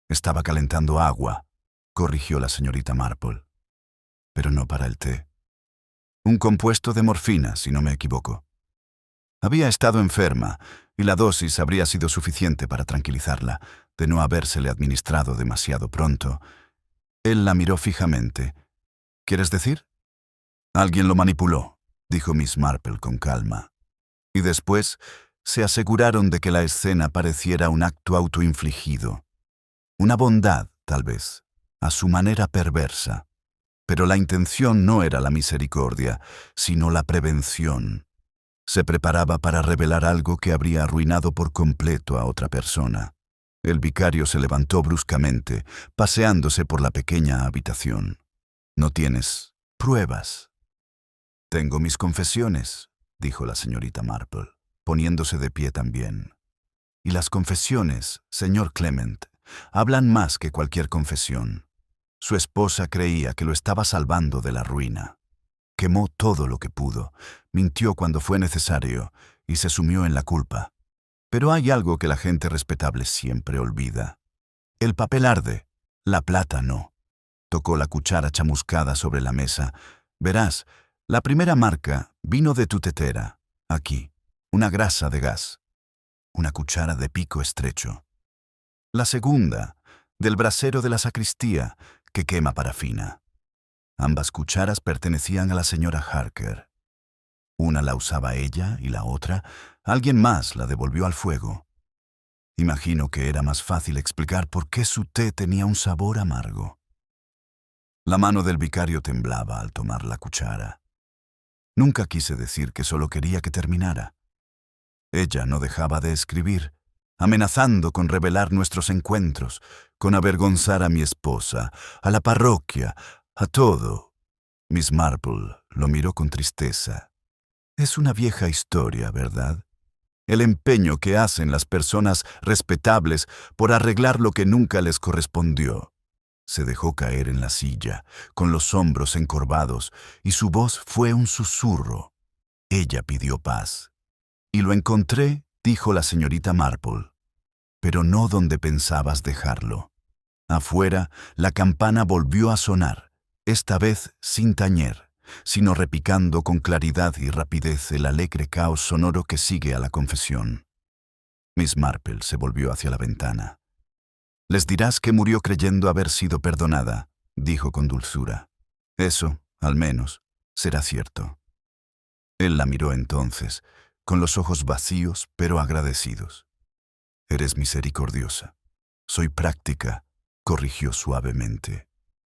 Estaba calentando agua, corrigió la señorita Marple. Pero no para el té. Un compuesto de morfina, si no me equivoco. Había estado enferma, y la dosis habría sido suficiente para tranquilizarla, de no habérsele administrado demasiado pronto. Él la miró fijamente. ¿Quieres decir? Alguien lo manipuló, dijo Miss Marple con calma. Y después se aseguraron de que la escena pareciera un acto autoinfligido. Una bondad, tal vez, a su manera perversa. Pero la intención no era la misericordia, sino la prevención. Se preparaba para revelar algo que habría arruinado por completo a otra persona. El vicario se levantó bruscamente, paseándose por la pequeña habitación. «¿No tienes pruebas?» «Tengo mis confesiones», dijo la señorita Marple, poniéndose de pie también. «Y las confesiones, señor Clement, hablan más que cualquier confesión. Su esposa creía que lo estaba salvando de la ruina. Quemó todo lo que pudo, mintió cuando fue necesario y se sumió en la culpa. Pero hay algo que la gente respetable siempre olvida. El papel arde, la plata no». Tocó la cuchara chamuscada sobre la mesa. «Verás, la primera marca vino de tu tetera, aquí, una grasa de gas, una cuchara de pico estrecho. La segunda, del brasero de la sacristía, que quema parafina. Ambas cucharas pertenecían a la señora Harker. Una la usaba ella y la otra, alguien más la devolvió al fuego. Imagino que era más fácil explicar por qué su té tenía un sabor amargo». La mano del vicario temblaba al tomar la cuchara. Nunca quise decir que solo quería que terminara. Ella no dejaba de escribir, amenazando con revelar nuestros encuentros, con avergonzar a mi esposa, a la parroquia, a todo. Miss Marple lo miró con tristeza. Es una vieja historia, ¿verdad? El empeño que hacen las personas respetables por arreglar lo que nunca les correspondió. Se dejó caer en la silla, con los hombros encorvados, y su voz fue un susurro. Ella pidió paz. «Y lo encontré», dijo la señorita Marple, «pero no donde pensabas dejarlo». Afuera, la campana volvió a sonar, esta vez sin tañer, sino repicando con claridad y rapidez el alegre caos sonoro que sigue a la confesión. Miss Marple se volvió hacia la ventana. «Les dirás que murió creyendo haber sido perdonada», dijo con dulzura. «Eso, al menos, será cierto». Él la miró entonces, con los ojos vacíos pero agradecidos. «Eres misericordiosa. Soy práctica», corrigió suavemente.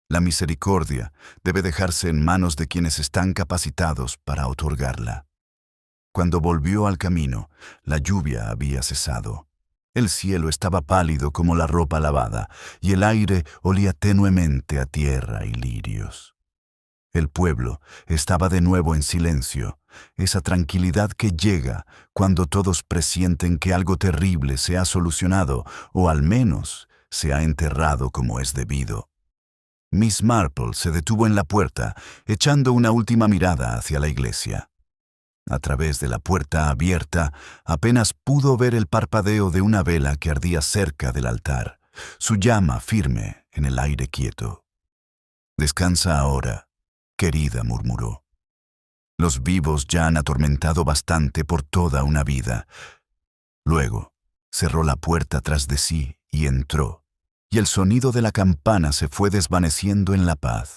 «La misericordia debe dejarse en manos de quienes están capacitados para otorgarla». Cuando volvió al camino, la lluvia había cesado. El cielo estaba pálido como la ropa lavada, y el aire olía tenuemente a tierra y lirios. El pueblo estaba de nuevo en silencio, esa tranquilidad que llega cuando todos presienten que algo terrible se ha solucionado, o al menos se ha enterrado como es debido. Miss Marple se detuvo en la puerta, echando una última mirada hacia la iglesia. A través de la puerta abierta, apenas pudo ver el parpadeo de una vela que ardía cerca del altar, su llama firme en el aire quieto. «Descansa ahora», querida, murmuró. «Los vivos ya han atormentado bastante por toda una vida». Luego, cerró la puerta tras de sí y entró, y el sonido de la campana se fue desvaneciendo en la paz.